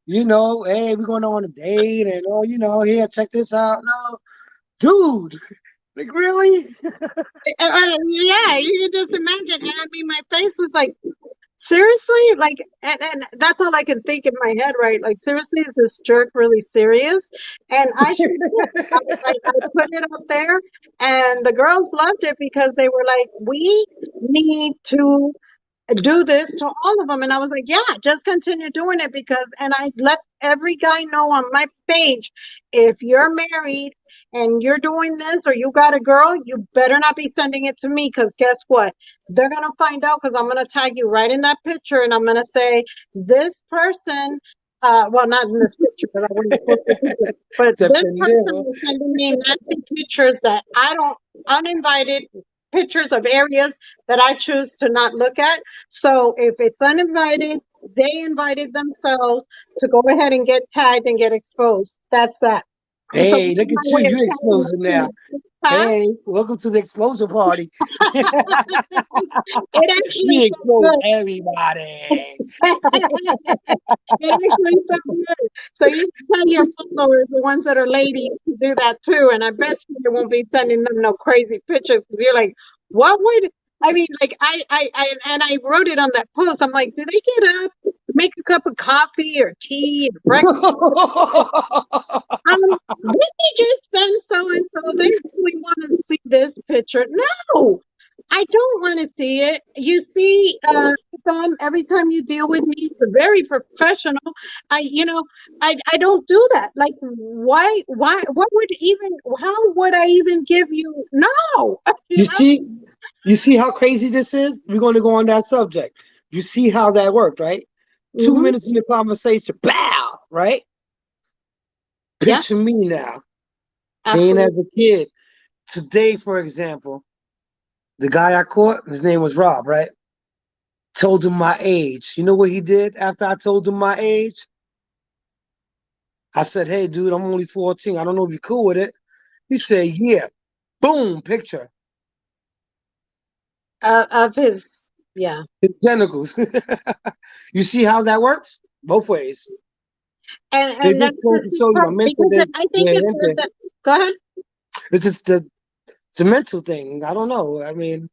Speaker 2: hey, we're going on a date and here, check this out. No, dude, like really?
Speaker 1: Yeah, you can just imagine. And I mean, my face was like, seriously? Like, and that's all I can think in my head, right? Like, seriously, is this jerk really serious? And I should, I put it up there, and the girls loved it because they were like, we need to do this to all of them. And I was like, yeah, just continue doing it and I let every guy know on my page, if you're married and you're doing this or you got a girl, you better not be sending it to me because guess what? They're going to find out because I'm going to tag you right in that picture and I'm going to say, this person, well, not in this picture because I wouldn't post the picture, but
Speaker 2: Te
Speaker 1: this person
Speaker 2: pendejo.
Speaker 1: is sending me nasty pictures that I don't, uninvited pictures of areas that I choose to not look at. So if it's uninvited, they invited themselves to go ahead and get tagged and get exposed. That's that. So
Speaker 2: Hey,
Speaker 1: that's
Speaker 2: look
Speaker 1: my
Speaker 2: at you.
Speaker 1: way of
Speaker 2: You
Speaker 1: telling
Speaker 2: exposing now.
Speaker 1: my feelings. Huh?
Speaker 2: Hey, welcome to the exposure party.
Speaker 1: It actually
Speaker 2: We
Speaker 1: felt
Speaker 2: expose
Speaker 1: good.
Speaker 2: everybody.
Speaker 1: It actually felt good. So you can tell your followers, the ones that are ladies, to do that too. And I bet you won't be sending them no crazy pictures because you're like, what would I mean? Like and I wrote it on that post. I'm like, do they get up, make a cup of coffee or tea or breakfast? Did they just send so and so? They really want to see this picture. No, I don't want to see it. You see, every time you deal with me, it's a very professional. I don't do that. Like, what would even, how would I even give you? No,
Speaker 2: you see, you see how crazy this is? We're going to go on that subject. You see how that worked, right? Two
Speaker 1: hmm
Speaker 2: minutes in the conversation, bow, right?
Speaker 1: Yeah,
Speaker 2: Picture me now, being as
Speaker 1: absolutely.
Speaker 2: a kid. Today, for example, the guy I caught, his name was Rob, right? Told him my age. You know what he did after I told him my age? I said, hey, dude, I'm only 14. I don't know if you're cool with it. He said, yeah. Boom, picture.
Speaker 1: Of his, yeah.
Speaker 2: Identicals. You see how that works? Both ways. They
Speaker 1: And
Speaker 2: just
Speaker 1: that's
Speaker 2: going
Speaker 1: the
Speaker 2: to
Speaker 1: see
Speaker 2: show you the
Speaker 1: part
Speaker 2: mental
Speaker 1: because I think
Speaker 2: they're
Speaker 1: if
Speaker 2: into.
Speaker 1: there's a, go ahead.
Speaker 2: It's just the mental thing. I don't know. I mean,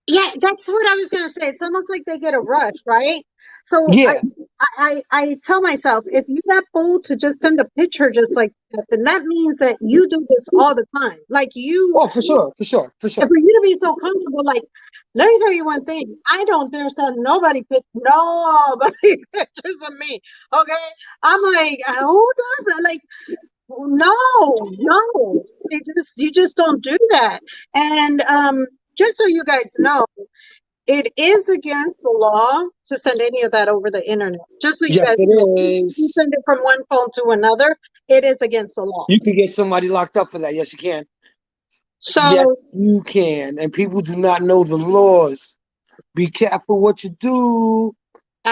Speaker 1: Yeah, that's what I was gonna say. It's almost like they get a rush, right? So
Speaker 2: Yeah.
Speaker 1: I tell myself, if you're that bold to just send a picture just like that, then that means that you do this all the time. Like you,
Speaker 2: Oh, for sure, for sure, for
Speaker 1: and
Speaker 2: sure.
Speaker 1: for you to be so comfortable, like, let me tell you one thing. I don't dare send nobody pictures of me. Okay. I'm like, who does that? Like, no. You just don't do that. And just so you guys know, it is against the law to send any of that over the internet. Just so you
Speaker 2: Yes,
Speaker 1: guys
Speaker 2: it
Speaker 1: know, you
Speaker 2: is.
Speaker 1: send it from one phone to another, it is against the law.
Speaker 2: You can get somebody locked up for that. Yes, you can. Yes,
Speaker 1: So,
Speaker 2: you can. And people do not know the laws. Be careful what you do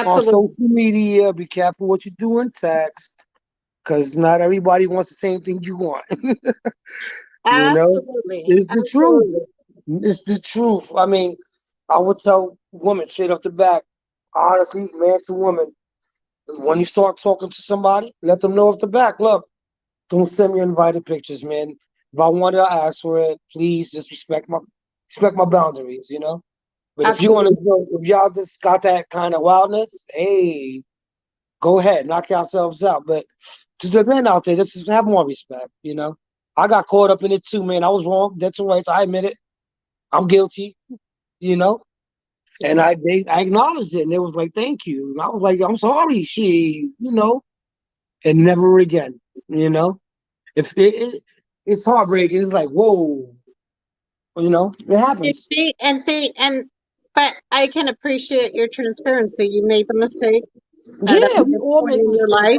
Speaker 2: on
Speaker 1: absolutely,
Speaker 2: social media. Be careful what you do in text, because not everybody wants the same thing you want. You know,
Speaker 1: absolutely,
Speaker 2: it's the truth.
Speaker 1: absolutely.
Speaker 2: It's the truth. I mean, I would tell women straight off the back, honestly, man to woman, when you start talking to somebody, let them know off the back, look, don't send me invited pictures, man. If I want it, I ask for it. Please just respect my boundaries, you know? But if you want to
Speaker 1: Absolutely.
Speaker 2: go, if y'all just got that kind of wildness, hey, go ahead, knock yourselves out. But to the men out there, just have more respect, you know? I got caught up in it too, man. I was wrong. That's all right. I admit it. I'm guilty, you know? And I acknowledged it, and they was like, "Thank you." And I was like, "I'm sorry, you know." And never again, you know. If it's heartbreaking, it's like, whoa, you know, it
Speaker 1: And
Speaker 2: happens.
Speaker 1: but I can appreciate your transparency. You made the mistake at
Speaker 2: Yeah, we
Speaker 1: a
Speaker 2: all
Speaker 1: point
Speaker 2: make
Speaker 1: in your
Speaker 2: mistakes.
Speaker 1: life.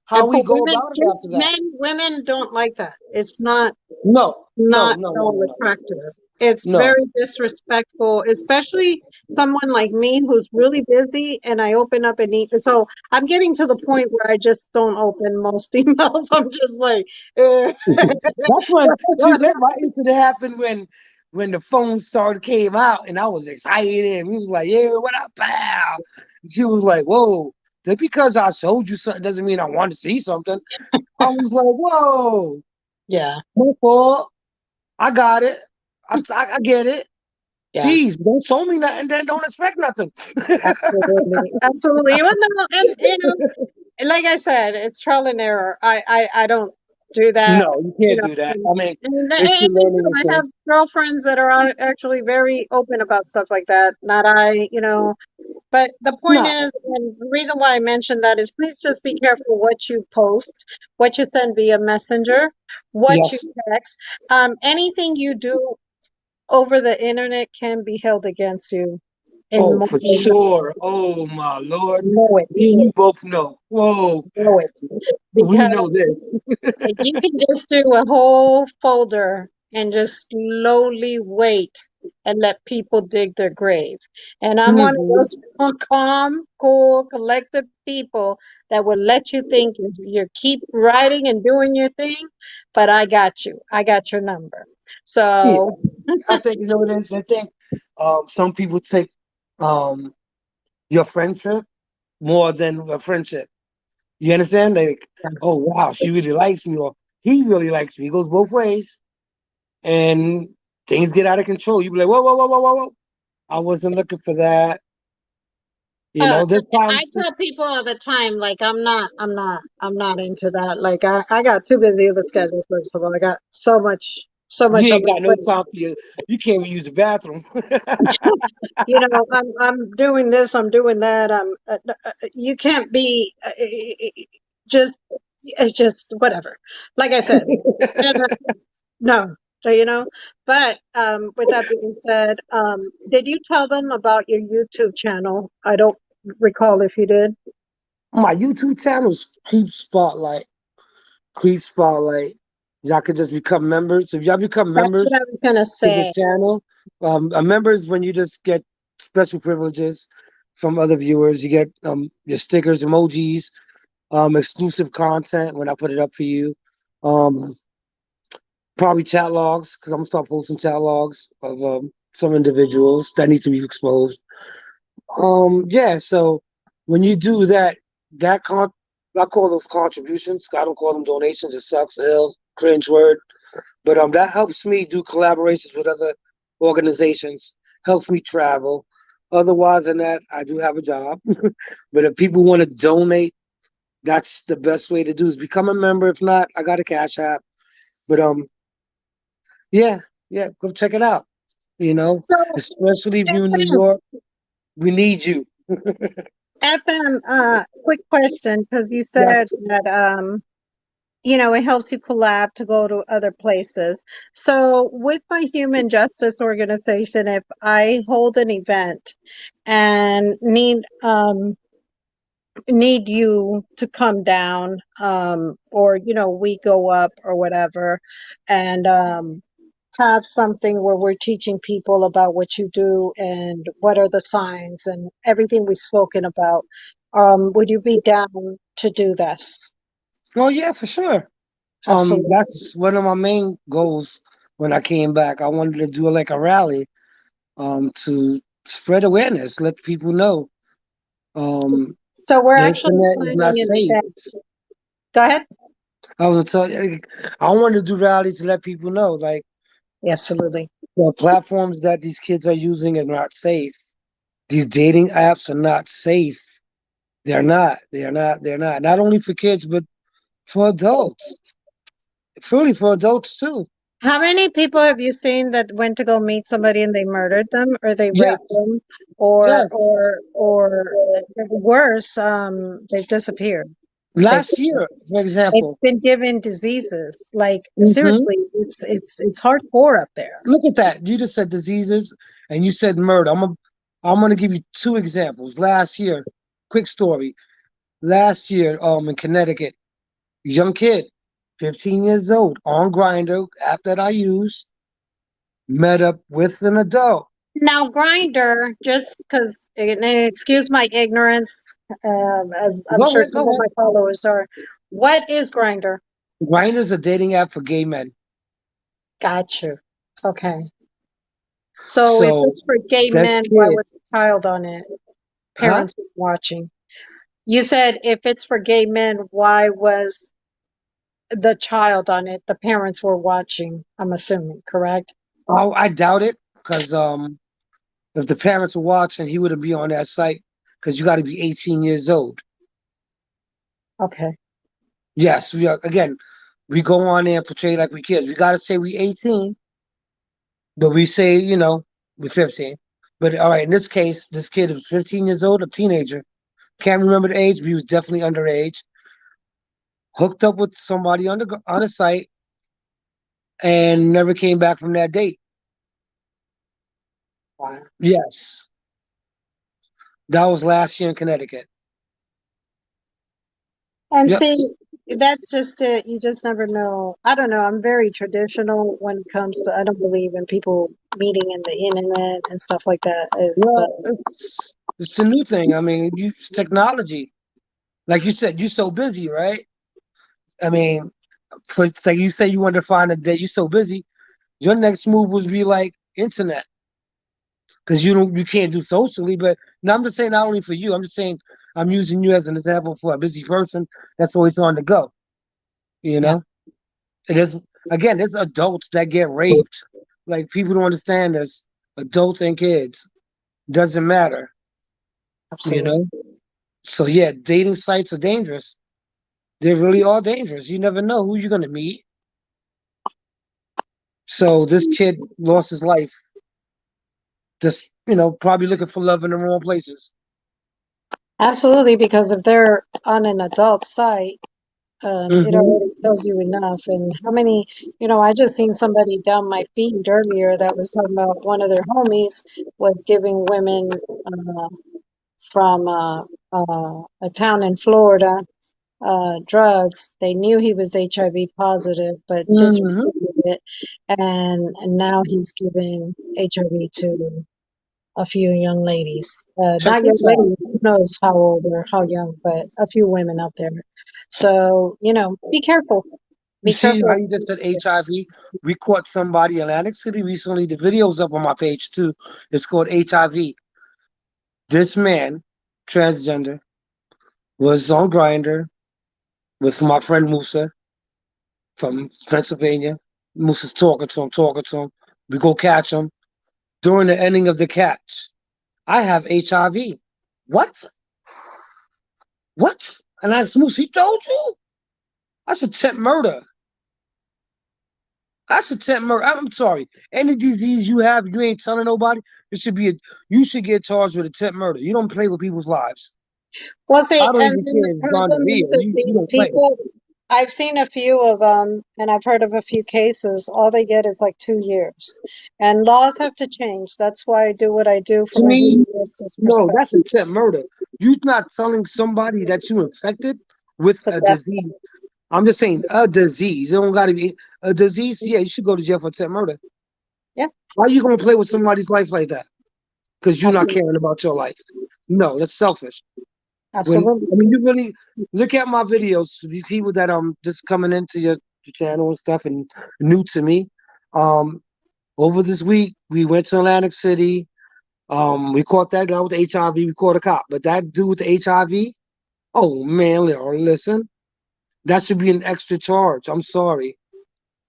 Speaker 2: How
Speaker 1: And
Speaker 2: we
Speaker 1: for
Speaker 2: go
Speaker 1: women,
Speaker 2: about it
Speaker 1: just
Speaker 2: after that?
Speaker 1: men, women don't like that. It's not
Speaker 2: No, no,
Speaker 1: not
Speaker 2: no,
Speaker 1: at
Speaker 2: no,
Speaker 1: all
Speaker 2: no, no,
Speaker 1: attractive. It's
Speaker 2: no.
Speaker 1: very disrespectful, especially someone like me who's really busy and I open up and eat. So I'm getting to the point where I just don't open most emails. I'm just like, eh.
Speaker 2: That's when see that right incident happened when the phone started came out, and I was excited, and we was like, "Yeah, what up, pal?" And she was like, "Whoa." Just because I showed you something doesn't mean I want to see something. I was like, "Whoa,
Speaker 1: Yeah,
Speaker 2: my fault. I got it. I get it.
Speaker 1: yeah.
Speaker 2: Jeez, don't show me nothing, then don't expect nothing."
Speaker 1: Absolutely, absolutely. Well, no, and like I said, it's trial and error. I don't do that,
Speaker 2: No, you
Speaker 1: you
Speaker 2: can't
Speaker 1: know.
Speaker 2: do that.
Speaker 1: And,
Speaker 2: I mean, it's
Speaker 1: and
Speaker 2: your
Speaker 1: me too.
Speaker 2: learning
Speaker 1: I have
Speaker 2: experience.
Speaker 1: girlfriends that are actually very open about stuff like that. Not I, you know. But the point
Speaker 2: Nah,
Speaker 1: is, and the reason why I mentioned that is please just be careful what you post, what you send via messenger, what you
Speaker 2: yes.
Speaker 1: text. Anything you do over the internet can be held against you in
Speaker 2: Oh,
Speaker 1: more
Speaker 2: for
Speaker 1: than
Speaker 2: sure. Oh my Lord.
Speaker 1: know it,
Speaker 2: Me and you both know. Whoa,
Speaker 1: know it.
Speaker 2: we
Speaker 1: Because
Speaker 2: know this.
Speaker 1: like, you can just do a whole folder and just slowly wait and let people dig their grave. And I'm one of
Speaker 2: Mhm.
Speaker 1: those calm, cool, collected people that will let you think you keep writing and doing your thing, but I got you. I got your number.
Speaker 2: Yeah,
Speaker 1: So,
Speaker 2: I think you know what it is. I think some people take um your friendship more than a friendship. You understand? Like, oh wow, she really likes me, or he really likes me. It goes both ways, and things get out of control. You be like, whoa, whoa, whoa, whoa, whoa, whoa. I wasn't looking for that. You know, there's
Speaker 1: I
Speaker 2: times.
Speaker 1: tell people all the time, like, I'm not into that. Like, I got too busy of a schedule, first of all. I got so
Speaker 2: You
Speaker 1: much on
Speaker 2: ain't
Speaker 1: my
Speaker 2: got no
Speaker 1: plate.
Speaker 2: time for you. You can't even use the bathroom.
Speaker 1: You know, I'm doing this, I'm doing that. You can't be just, it's just whatever. Like I said, and, no, so, you know. But with that being said, did you tell them about your YouTube channel? I don't recall if you did.
Speaker 2: My YouTube channel is Creep Spotlight. Creep Spotlight. Y'all could just become members. If y'all become
Speaker 1: That's
Speaker 2: members
Speaker 1: what I was gonna
Speaker 2: to the
Speaker 1: say.
Speaker 2: channel, a member is when you just get special privileges from other viewers. You get your stickers, emojis, exclusive content when I put it up for you. Um, Probably chat logs because I'm gonna start posting chat logs of some individuals that need to be exposed. Yeah, so when you do that, that con I call those contributions. I don't call them donations. It sucks, ill, cringe word. But that helps me do collaborations with other organizations, helps me travel. Otherwise than that, I do have a job. But if people want to donate, that's the best way to do is become a member. If not, I got a Cash App. But yeah, yeah, go check it out. You know,
Speaker 1: So,
Speaker 2: especially if you're in New
Speaker 1: FM,
Speaker 2: York, we need you.
Speaker 1: FM, quick question, because you said
Speaker 2: Yes.
Speaker 1: that it helps you collab to go to other places. So with my human justice organization, if I hold an event and need you to come down, or we go up or whatever, and have something where we're teaching people about what you do and what are the signs and everything we've spoken about, would you be down to do this?
Speaker 2: Oh yeah, for sure.
Speaker 1: Absolutely.
Speaker 2: That's one of my main goals when I came back. I wanted to do like a rally, to spread awareness, let people know, um,
Speaker 1: So we're
Speaker 2: the
Speaker 1: actually
Speaker 2: internet is not
Speaker 1: planning an
Speaker 2: safe.
Speaker 1: event. Go ahead.
Speaker 2: I was gonna tell you, I wanted to do rallies to let people know, like
Speaker 1: Absolutely.
Speaker 2: the platforms that these kids are using is not safe. These dating apps are not safe. They're not. They're not. They're not. Not only for kids, but for adults. Fully for adults too.
Speaker 1: How many people have you seen that went to go meet somebody and they murdered them or they raped
Speaker 2: Yes.
Speaker 1: them or
Speaker 2: Yes.
Speaker 1: worse, they've disappeared. They've
Speaker 2: Last year, for
Speaker 1: they've
Speaker 2: example.
Speaker 1: been given diseases. Like
Speaker 2: Hmm.
Speaker 1: seriously, it's hardcore up there.
Speaker 2: Look at that. You just said diseases and you said murder. I'm gonna give you two examples. Last year, quick story. Last year, in Connecticut, young kid, 15 years old, on Grinder, app that I use, met up with an adult.
Speaker 1: Now, Grinder, just because, excuse my ignorance, as I'm
Speaker 2: Go
Speaker 1: sure
Speaker 2: ahead,
Speaker 1: some
Speaker 2: go
Speaker 1: of
Speaker 2: ahead.
Speaker 1: my followers are, what is Grinder?
Speaker 2: Grindr's a dating app for gay men.
Speaker 1: Got you. Okay. So if
Speaker 2: So
Speaker 1: it's for gay
Speaker 2: this
Speaker 1: men, why
Speaker 2: kid,
Speaker 1: was a child on it?
Speaker 2: huh?
Speaker 1: Parents were watching. You said if it's for gay men, why was the child on it? The parents were watching, I'm assuming, correct?
Speaker 2: Oh, I doubt it, because if the parents were watching, he wouldn't be on that site, because you got to be 18 years old.
Speaker 1: Okay.
Speaker 2: Yes, we are. Again, we go on there and portray like we kids. We got to say we 18, but we say, we're 15. But all right, in this case, this kid was 15 years old, a teenager. Can't remember the age, but he was definitely underage. Hooked up with somebody on the site and never came back from that date.
Speaker 1: Wow.
Speaker 2: Yes, that was last year in Connecticut.
Speaker 1: And
Speaker 2: Yep.
Speaker 1: see, that's just it. You just never know. I don't know. I'm very traditional when it comes to, I don't believe in people meeting in the internet and stuff like that. It's,
Speaker 2: Well, it's a new thing. I mean, technology. Like you said, you're so busy, right? I mean, for it's like you say you want to find a date, you're so busy. Your next move would be like internet, because you can't do socially. But now I'm just saying not only for you. I'm just saying I'm using you as an example for a busy person that's always on the go. You
Speaker 1: yeah,
Speaker 2: know, it is again. There's adults that get raped. Like people don't understand this. Adults and kids doesn't matter. You
Speaker 1: absolutely.
Speaker 2: know. So yeah, dating sites are dangerous. They really are dangerous. You never know who you're gonna meet. So this kid lost his life just probably looking for love in the wrong places.
Speaker 1: Absolutely, because if they're on an adult site, it
Speaker 2: Hmm.
Speaker 1: already tells you enough. And how many, I just seen somebody down my feed earlier that was talking about one of their homies was giving women from a town in Florida drugs. They knew he was HIV positive, but
Speaker 2: Hmm.
Speaker 1: disregarded it. And now he's giving HIV to a few young ladies.
Speaker 2: Check
Speaker 1: Not young
Speaker 2: this out.
Speaker 1: ladies, who knows how old or how young, but a few women out there. So, be careful.
Speaker 2: You
Speaker 1: Be
Speaker 2: see how
Speaker 1: careful.
Speaker 2: you just said HIV? We caught somebody in Atlantic City recently. The video's up on my page too. It's called HIV. This man, transgender, was on Grinder with my friend Musa from Pennsylvania. Musa's talking to him, talking to him. We go catch him. During the ending of the catch, I have HIV. What? What? And I Smooth, he told you? That's attempt murder. That's attempt murder. I'm sorry. Any disease you have, you ain't telling nobody. It should be you should get charged with attempt murder. You don't play with people's lives.
Speaker 1: Well, see,
Speaker 2: I don't
Speaker 1: and
Speaker 2: even
Speaker 1: then the
Speaker 2: care if it's
Speaker 1: problem
Speaker 2: gonorrhea.
Speaker 1: is that
Speaker 2: You
Speaker 1: these
Speaker 2: don't play.
Speaker 1: people, I've seen a few of them, and I've heard of a few cases. All they get is like 2 years, and laws have to change. That's why I do what I do
Speaker 2: To
Speaker 1: from a
Speaker 2: me,
Speaker 1: human justice
Speaker 2: no, that's
Speaker 1: perspective.
Speaker 2: attempt murder. You're not telling somebody that you infected with
Speaker 1: It's a
Speaker 2: a
Speaker 1: death
Speaker 2: disease. I'm just saying a disease. It don't gotta be a disease. Yeah, you should go to jail for attempt murder.
Speaker 1: Yeah,
Speaker 2: Why you gonna play with somebody's life like that? Because you're not
Speaker 1: absolutely,
Speaker 2: caring about your life. No, that's selfish. When
Speaker 1: absolutely.
Speaker 2: I mean, you really look at my videos for these people that just coming into your channel and stuff and new to me. Um, over this week we went to Atlantic City. We caught that guy with the HIV. We caught a cop, but that dude with the HIV. Oh man, listen, that should be an extra charge. I'm sorry.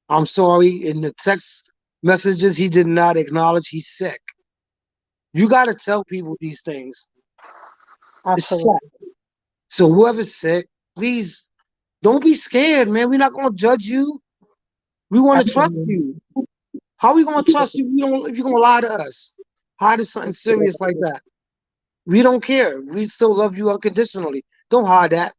Speaker 2: I'm sorry. In the text messages, he did not acknowledge he's sick. You got to tell people these things. It's sad.
Speaker 1: Absolutely.
Speaker 2: So whoever's sick, please don't be scared, man. We're not gonna judge you. We want to trust
Speaker 1: Absolutely.
Speaker 2: you. How are we gonna trust
Speaker 1: Absolutely.
Speaker 2: you if you're gonna lie to us? Hide is something serious like that. We don't care. We still love you unconditionally. Don't hide that.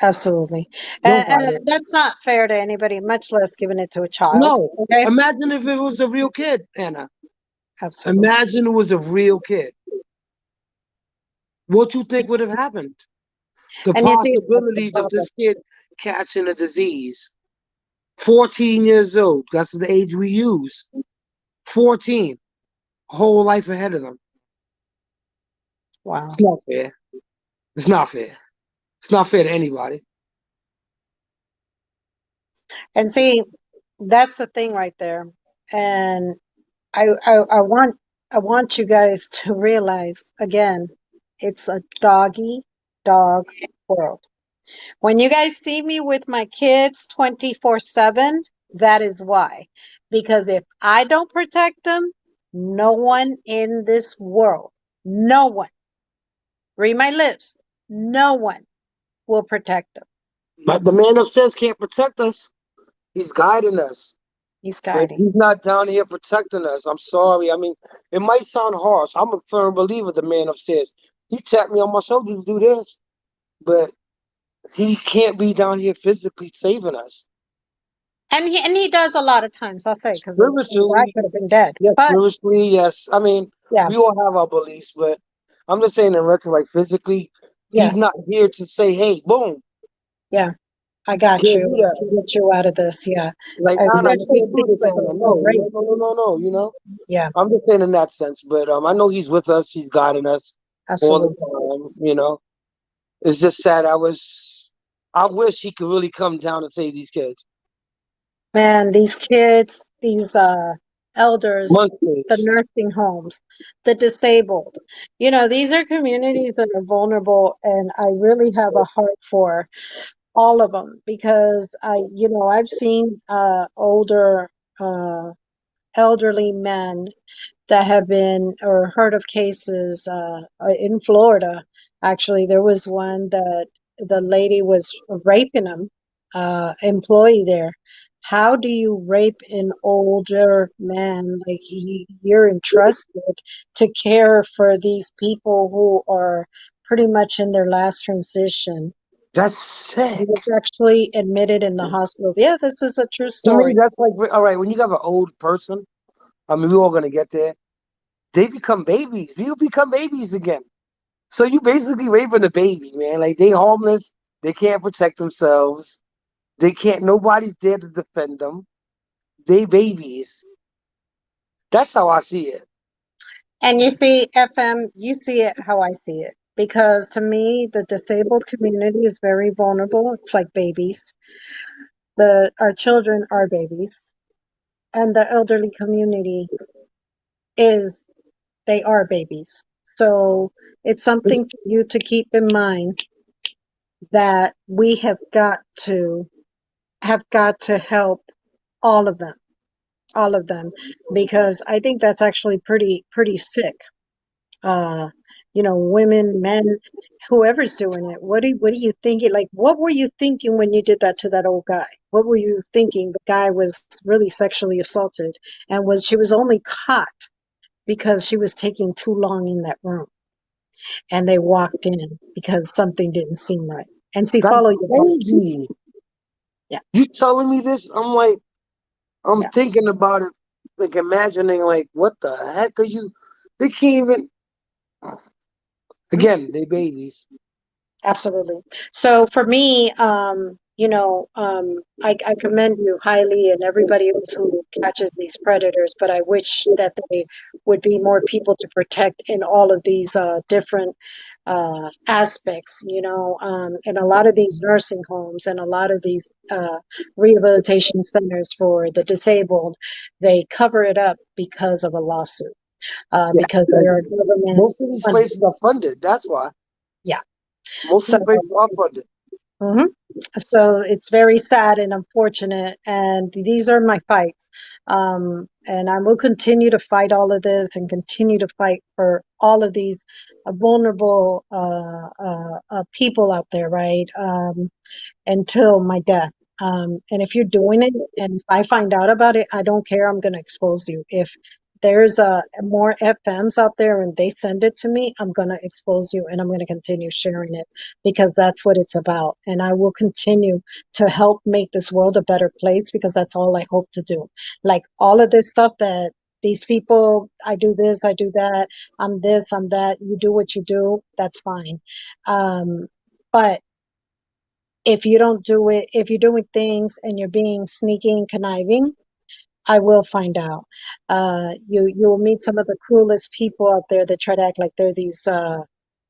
Speaker 1: Absolutely.
Speaker 2: Don't hide
Speaker 1: And
Speaker 2: it.
Speaker 1: that's not fair to anybody, much less giving it to a child.
Speaker 2: No.
Speaker 1: Okay?
Speaker 2: Imagine if it was a real kid, Anna.
Speaker 1: Absolutely.
Speaker 2: Imagine it was a real kid. What you think would have happened? The
Speaker 1: And you see, that's the
Speaker 2: possibilities of
Speaker 1: problem.
Speaker 2: this kid catching a disease. 14 years old. That's the age we use. 14. Whole life ahead of them. It's
Speaker 1: Wow.
Speaker 2: not fair. It's not fair. It's not fair to anybody.
Speaker 1: And see, that's the thing right there. And I want you guys to realize again, it's a doggy dog world. When you guys see me with my kids 24/7, that is why. Because if I don't protect them, no one in this world, no one, read my lips, no one will protect them.
Speaker 2: But the man upstairs can't protect us. He's guiding us.
Speaker 1: He's
Speaker 2: But
Speaker 1: guiding.
Speaker 2: he's not down here protecting us. I'm sorry. I mean, it might sound harsh. I'm a firm believer the man upstairs. He tapped me on my shoulder to do this, but he can't be down here physically saving us.
Speaker 1: And he does a lot of times, I'll say, because there's times I
Speaker 2: Spiritually,
Speaker 1: could have been dead.
Speaker 2: yes,
Speaker 1: But
Speaker 2: spiritually, yes. I mean,
Speaker 1: yeah,
Speaker 2: we all have our beliefs, but I'm just saying in retro, like physically,
Speaker 1: yeah,
Speaker 2: he's not here to say, "Hey, boom,
Speaker 1: yeah, I got
Speaker 2: can't
Speaker 1: you
Speaker 2: do that."
Speaker 1: to get you out of this. Yeah.
Speaker 2: Like, Anna, you
Speaker 1: Especially
Speaker 2: can't do
Speaker 1: things
Speaker 2: this,
Speaker 1: like
Speaker 2: Anna.
Speaker 1: a
Speaker 2: No,
Speaker 1: rape.
Speaker 2: no, no, no, no, no.
Speaker 1: Yeah,
Speaker 2: I'm just saying in that sense, but I know he's with us. He's guiding us all the
Speaker 1: absolutely.
Speaker 2: time. It's just sad. I wish he could really come down and save these kids.
Speaker 1: Man, these kids, these elders, the
Speaker 2: Monsters.
Speaker 1: nursing homes, the disabled, these are communities that are vulnerable, and I really have a heart for all of them because I've seen older, uh, elderly men that have been or heard of cases in Florida. Actually, there was one that the lady was raping him, employee there. How do you rape an older man? Like you're entrusted to care for these people who are pretty much in their last transition.
Speaker 2: That's
Speaker 1: He
Speaker 2: sick.
Speaker 1: was actually admitted in the hospital. Yeah, this is a true
Speaker 2: To me,
Speaker 1: story.
Speaker 2: that's like all right. When you have an old person, I mean, we're all gonna get there. They become babies. We will become babies again. So you basically raping the baby, man. Like they homeless. They can't protect themselves. They can't. Nobody's there to defend them. They babies. That's how I see it.
Speaker 1: And you see, FM, you see it how I see it. Because to me, the disabled community is very vulnerable. It's like babies. Our children are babies. And the elderly community is, they are babies. So it's something for you to keep in mind that we have got to help all of them, because I think that's actually pretty sick. uh, women, men, whoever's doing it. What are you thinking? Like, what were you thinking when you did that to that old guy? What were you thinking? The guy was really sexually assaulted, and she was only caught because she was taking too long in that room, and they walked in because something didn't seem right. And see,
Speaker 2: That's
Speaker 1: follow your heart.
Speaker 2: crazy.
Speaker 1: Yeah,
Speaker 2: You telling me this? I'm like, I'm
Speaker 1: yeah.
Speaker 2: thinking about it, like imagining, like, what the heck are you? They can't even. Again, they babies.
Speaker 1: Absolutely. So for me, I commend you highly and everybody else who catches these predators, but I wish that they would be more people to protect in all of these different aspects, and a lot of these nursing homes and a lot of these rehabilitation centers for the disabled, they cover it up because of a lawsuit,
Speaker 2: Yeah,
Speaker 1: because they
Speaker 2: that's,
Speaker 1: are government
Speaker 2: most of these
Speaker 1: funded.
Speaker 2: places are funded. That's why.
Speaker 1: Yeah.
Speaker 2: Most of
Speaker 1: So
Speaker 2: these places are
Speaker 1: it's
Speaker 2: funded.
Speaker 1: mhm. So it's very sad and unfortunate, and these are my fights. And I will continue to fight all of this and continue to fight for all of these vulnerable people out there, right? Until my death. And if you're doing it, and if I find out about it, I don't care. I'm going to expose you. If there's more FMs out there and they send it to me, I'm going to expose you and I'm going to continue sharing it because that's what it's about. And I will continue to help make this world a better place because that's all I hope to do. Like all of this stuff that these people, I do this, I do that, I'm this, I'm that, you do what you do, that's fine. Um, but if you don't do it, if you're doing things and you're being sneaky and conniving, I will find out. You'll meet some of the cruelest people out there that try to act like they're these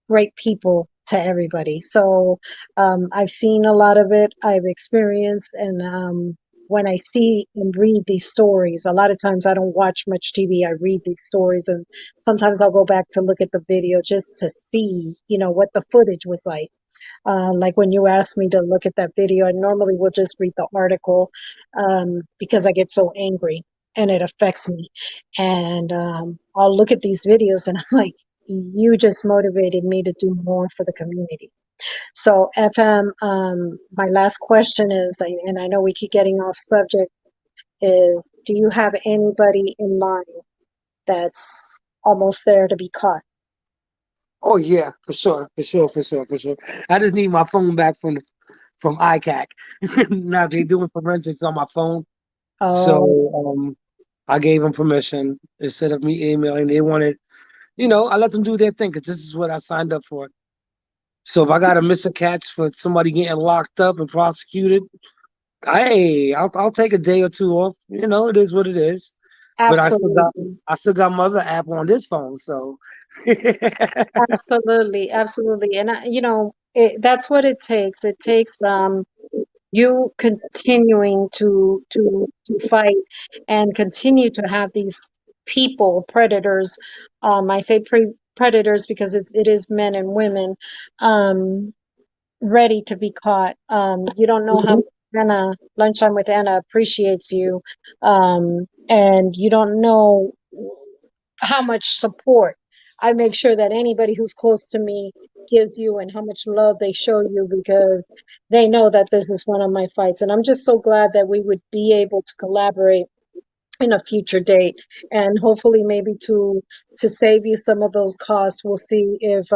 Speaker 1: great people to everybody. So I've seen a lot of it. I've experienced, and when I see and read these stories, a lot of times I don't watch much TV. I read these stories, and sometimes I'll go back to look at the video just to see, what the footage was like. Like when you asked me to look at that video, I normally will just read the article because I get so angry and it affects me. And I'll look at these videos and I'm like, you just motivated me to do more for the community. So, FM, my last question is, and I know we keep getting off subject, is do you have anybody in mind that's almost there to be caught?
Speaker 2: Oh yeah, for sure, for sure, for sure, for sure. I just need my phone back from ICAC. Now they doing forensics on my phone,
Speaker 1: Oh,
Speaker 2: so I gave them permission instead of me emailing. They wanted, I let them do their thing because this is what I signed up for. So if I got to miss a catch for somebody getting locked up and prosecuted, I'll take a day or two off. It is what it is. But
Speaker 1: absolutely.
Speaker 2: I still got my other app on this phone, so
Speaker 1: Absolutely, absolutely. And that's what it takes. It takes you continuing to fight and continue to have these people, predators. I say predators because it is men and women um ready to be caught. You don't know how
Speaker 2: Mhm.
Speaker 1: much Anna, Lunchtime with Anna appreciates you. And you don't know how much support. I make sure that anybody who's close to me gives you and how much love they show you because they know that this is one of my fights. And I'm just so glad that we would be able to collaborate in a future date and hopefully maybe to save you some of those costs. We'll see if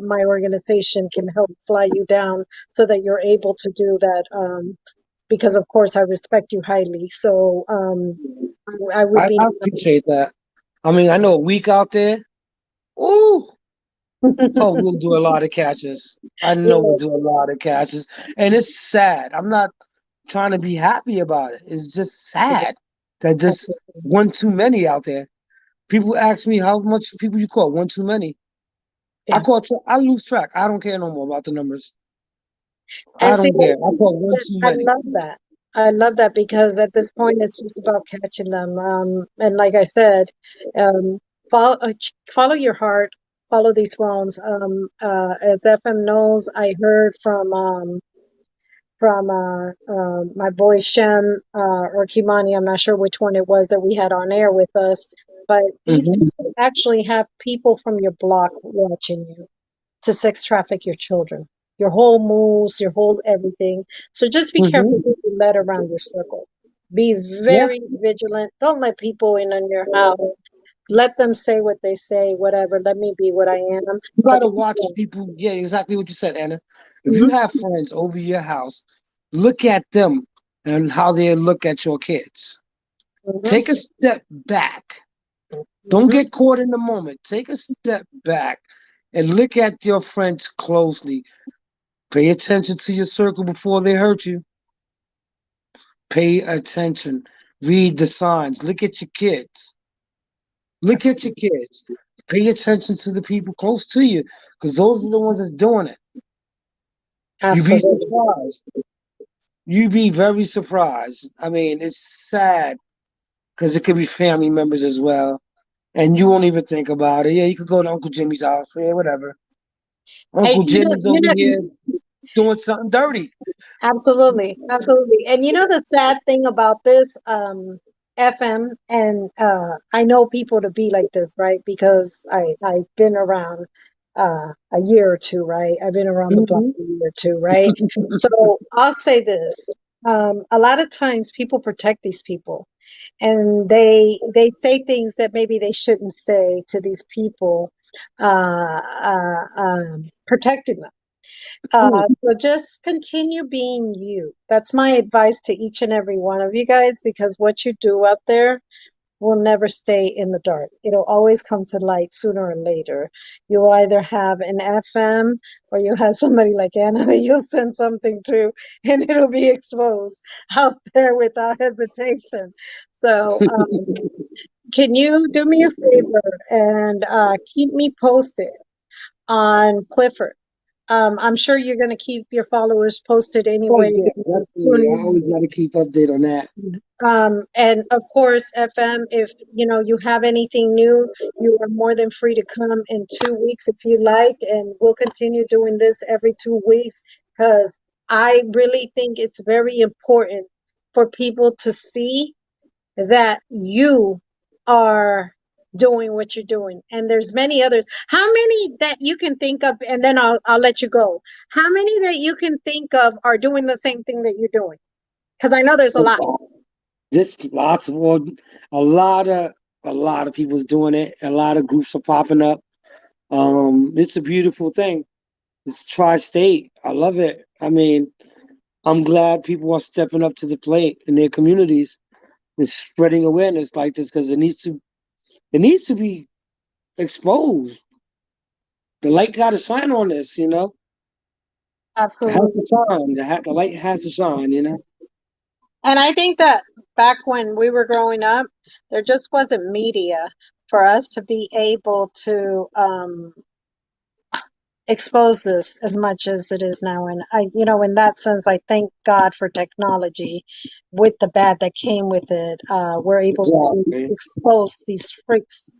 Speaker 1: my organization can help fly you down so that you're able to do that. Because of course I respect you highly. So I would be
Speaker 2: I appreciate that. I mean, I know a week out there. Ooh, oh, we'll do a lot of catches. I know we'll do
Speaker 1: yes.
Speaker 2: a lot of catches, and it's sad. I'm not trying to be happy about it. It's just sad that just
Speaker 1: Absolutely.
Speaker 2: one too many out there. People ask me how much people you caught. One too many.
Speaker 1: Yeah.
Speaker 2: I lose track. I don't care no more about the numbers. I
Speaker 1: And see,
Speaker 2: don't care. I caught one too
Speaker 1: I
Speaker 2: many.
Speaker 1: love that. I love that because at this point it's just about catching them. And like I said, follow your heart, follow these phones. As FM knows, I heard from my boy Shem or Kimani. I'm not sure which one it was that we had on air with us. but these
Speaker 2: Hmm.
Speaker 1: people actually have people from your block watching you to sex traffic your children, your whole moves, your whole everything. So just be careful
Speaker 2: Hmm.
Speaker 1: who you let around your circle. Be
Speaker 2: Yeah,
Speaker 1: very vigilant. Don't let people in on your house. Let them say what they say, whatever. Let me be what I am.
Speaker 2: you
Speaker 1: But
Speaker 2: gotta
Speaker 1: be
Speaker 2: watch
Speaker 1: still.
Speaker 2: people. Yeah, exactly what you said, Anna. If you
Speaker 1: Mhm.
Speaker 2: have friends over your house, look at them and how they look at your kids.
Speaker 1: Mhm.
Speaker 2: Take a step back. Don't
Speaker 1: Mhm.
Speaker 2: get caught in the moment. Take a step back and look at your friends closely. Pay attention to your circle before they hurt you. Pay attention. Read the signs. Look at your kids. Look at your
Speaker 1: Absolutely.
Speaker 2: kids. Pay attention to the people close to you because those are the ones that's doing it. You'd be
Speaker 1: Absolutely.
Speaker 2: surprised. You'd be very surprised. I mean, it's sad because it could be family members as well. And you won't even think about it. Yeah, you could go to Uncle Jimmy's house. Yeah, whatever.
Speaker 1: And
Speaker 2: Uncle Jimmy's over here doing something dirty.
Speaker 1: absolutely, absolutely. And you know the sad thing about this, FM, and I know people to be like this, right? Because I've been around a year or two, right? I've been around the block
Speaker 2: Hmm.
Speaker 1: a year or two, right? So I'll say this. A lot of times people protect these people and they say things that maybe they shouldn't say to these people, protecting them. So just continue being you. That's my advice to each and every one of you guys, because what you do out there will never stay in the dark. It'll always come to light sooner or later. You'll either have an FM or you'll have somebody like Anna that you'll send something to and it'll be exposed out there without hesitation. So, can you do me a favor and keep me posted on Clifford? I'm sure you're going to keep your followers posted
Speaker 2: Oh
Speaker 1: anyway.
Speaker 2: yeah, definitely. I always got to keep update on that.
Speaker 1: And of course, FM, if you know you have anything new, you are more than free to come in 2 weeks if you like, and we'll continue doing this every 2 weeks because I really think it's very important for people to see that you are doing what you're doing. And there's many others. How many that you can think of, and then I'll let you go. How many that you can think of are doing the same thing that you're doing? Because I know there's a lot.
Speaker 2: Just lots of well, a lot of a lot of people's doing it. A lot of groups are popping up. It's a beautiful thing. It's tri-state. I love it. I mean, I'm glad people are stepping up to the plate in their communities and spreading awareness like this because it needs to be exposed. The light got to shine on this. It has to
Speaker 1: Absolutely.
Speaker 2: shine. The light has to shine.
Speaker 1: And I think that back when we were growing up, there just wasn't media for us to be able to expose this as much as it is now. And in that sense, I thank God for technology with the bad that came with it. We're able to
Speaker 2: Exactly.
Speaker 1: expose these freaks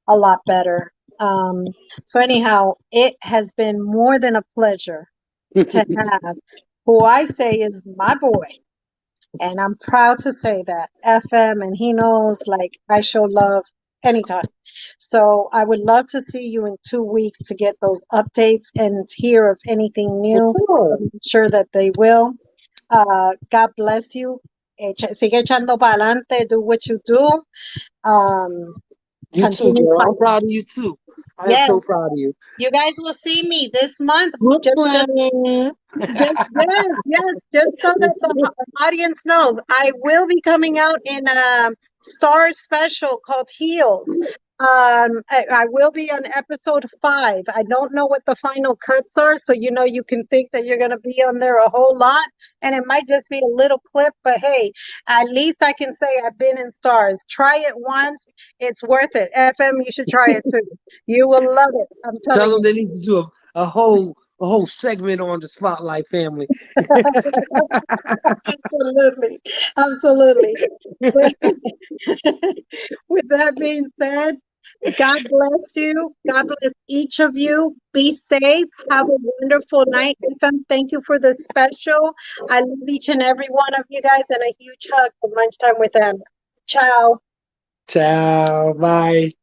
Speaker 1: a lot better. Um, so anyhow, it has been more than a pleasure to have who I say is my boy. And I'm proud to say that FM, and he knows like I show love anytime. So I would love to see you in 2 weeks to get those updates and hear of anything
Speaker 2: For
Speaker 1: new.
Speaker 2: sure.
Speaker 1: I'm sure that they will. God bless you. Sigue echando para adelante. Do what you do. Um,
Speaker 2: You too,
Speaker 1: continue
Speaker 2: girl. I'm
Speaker 1: fighting.
Speaker 2: proud of you too. I am so
Speaker 1: Yes,
Speaker 2: proud of you.
Speaker 1: you guys will see me this month. Just
Speaker 2: Brooklyn.
Speaker 1: just so that the audience knows, I will be coming out in a Star special called Heels. I will be on episode 5. I don't know what the final cuts are, so you can think that you're gonna be on there a whole lot, and it might just be a little clip. But hey, at least I can say I've been in Stars. Try it once; it's worth it. FM, you should try it too. You will love it. I'm
Speaker 2: Tell
Speaker 1: telling
Speaker 2: them
Speaker 1: you.
Speaker 2: they need to do a whole segment on the Spotlight family.
Speaker 1: Absolutely. Absolutely. With with that being said, God bless you. God bless each of you. Be safe. Have a wonderful night. FM, thank you for the special. I love each and every one of you guys, and a huge hug from Lunchtime with Anna. Ciao.
Speaker 2: Ciao. Bye.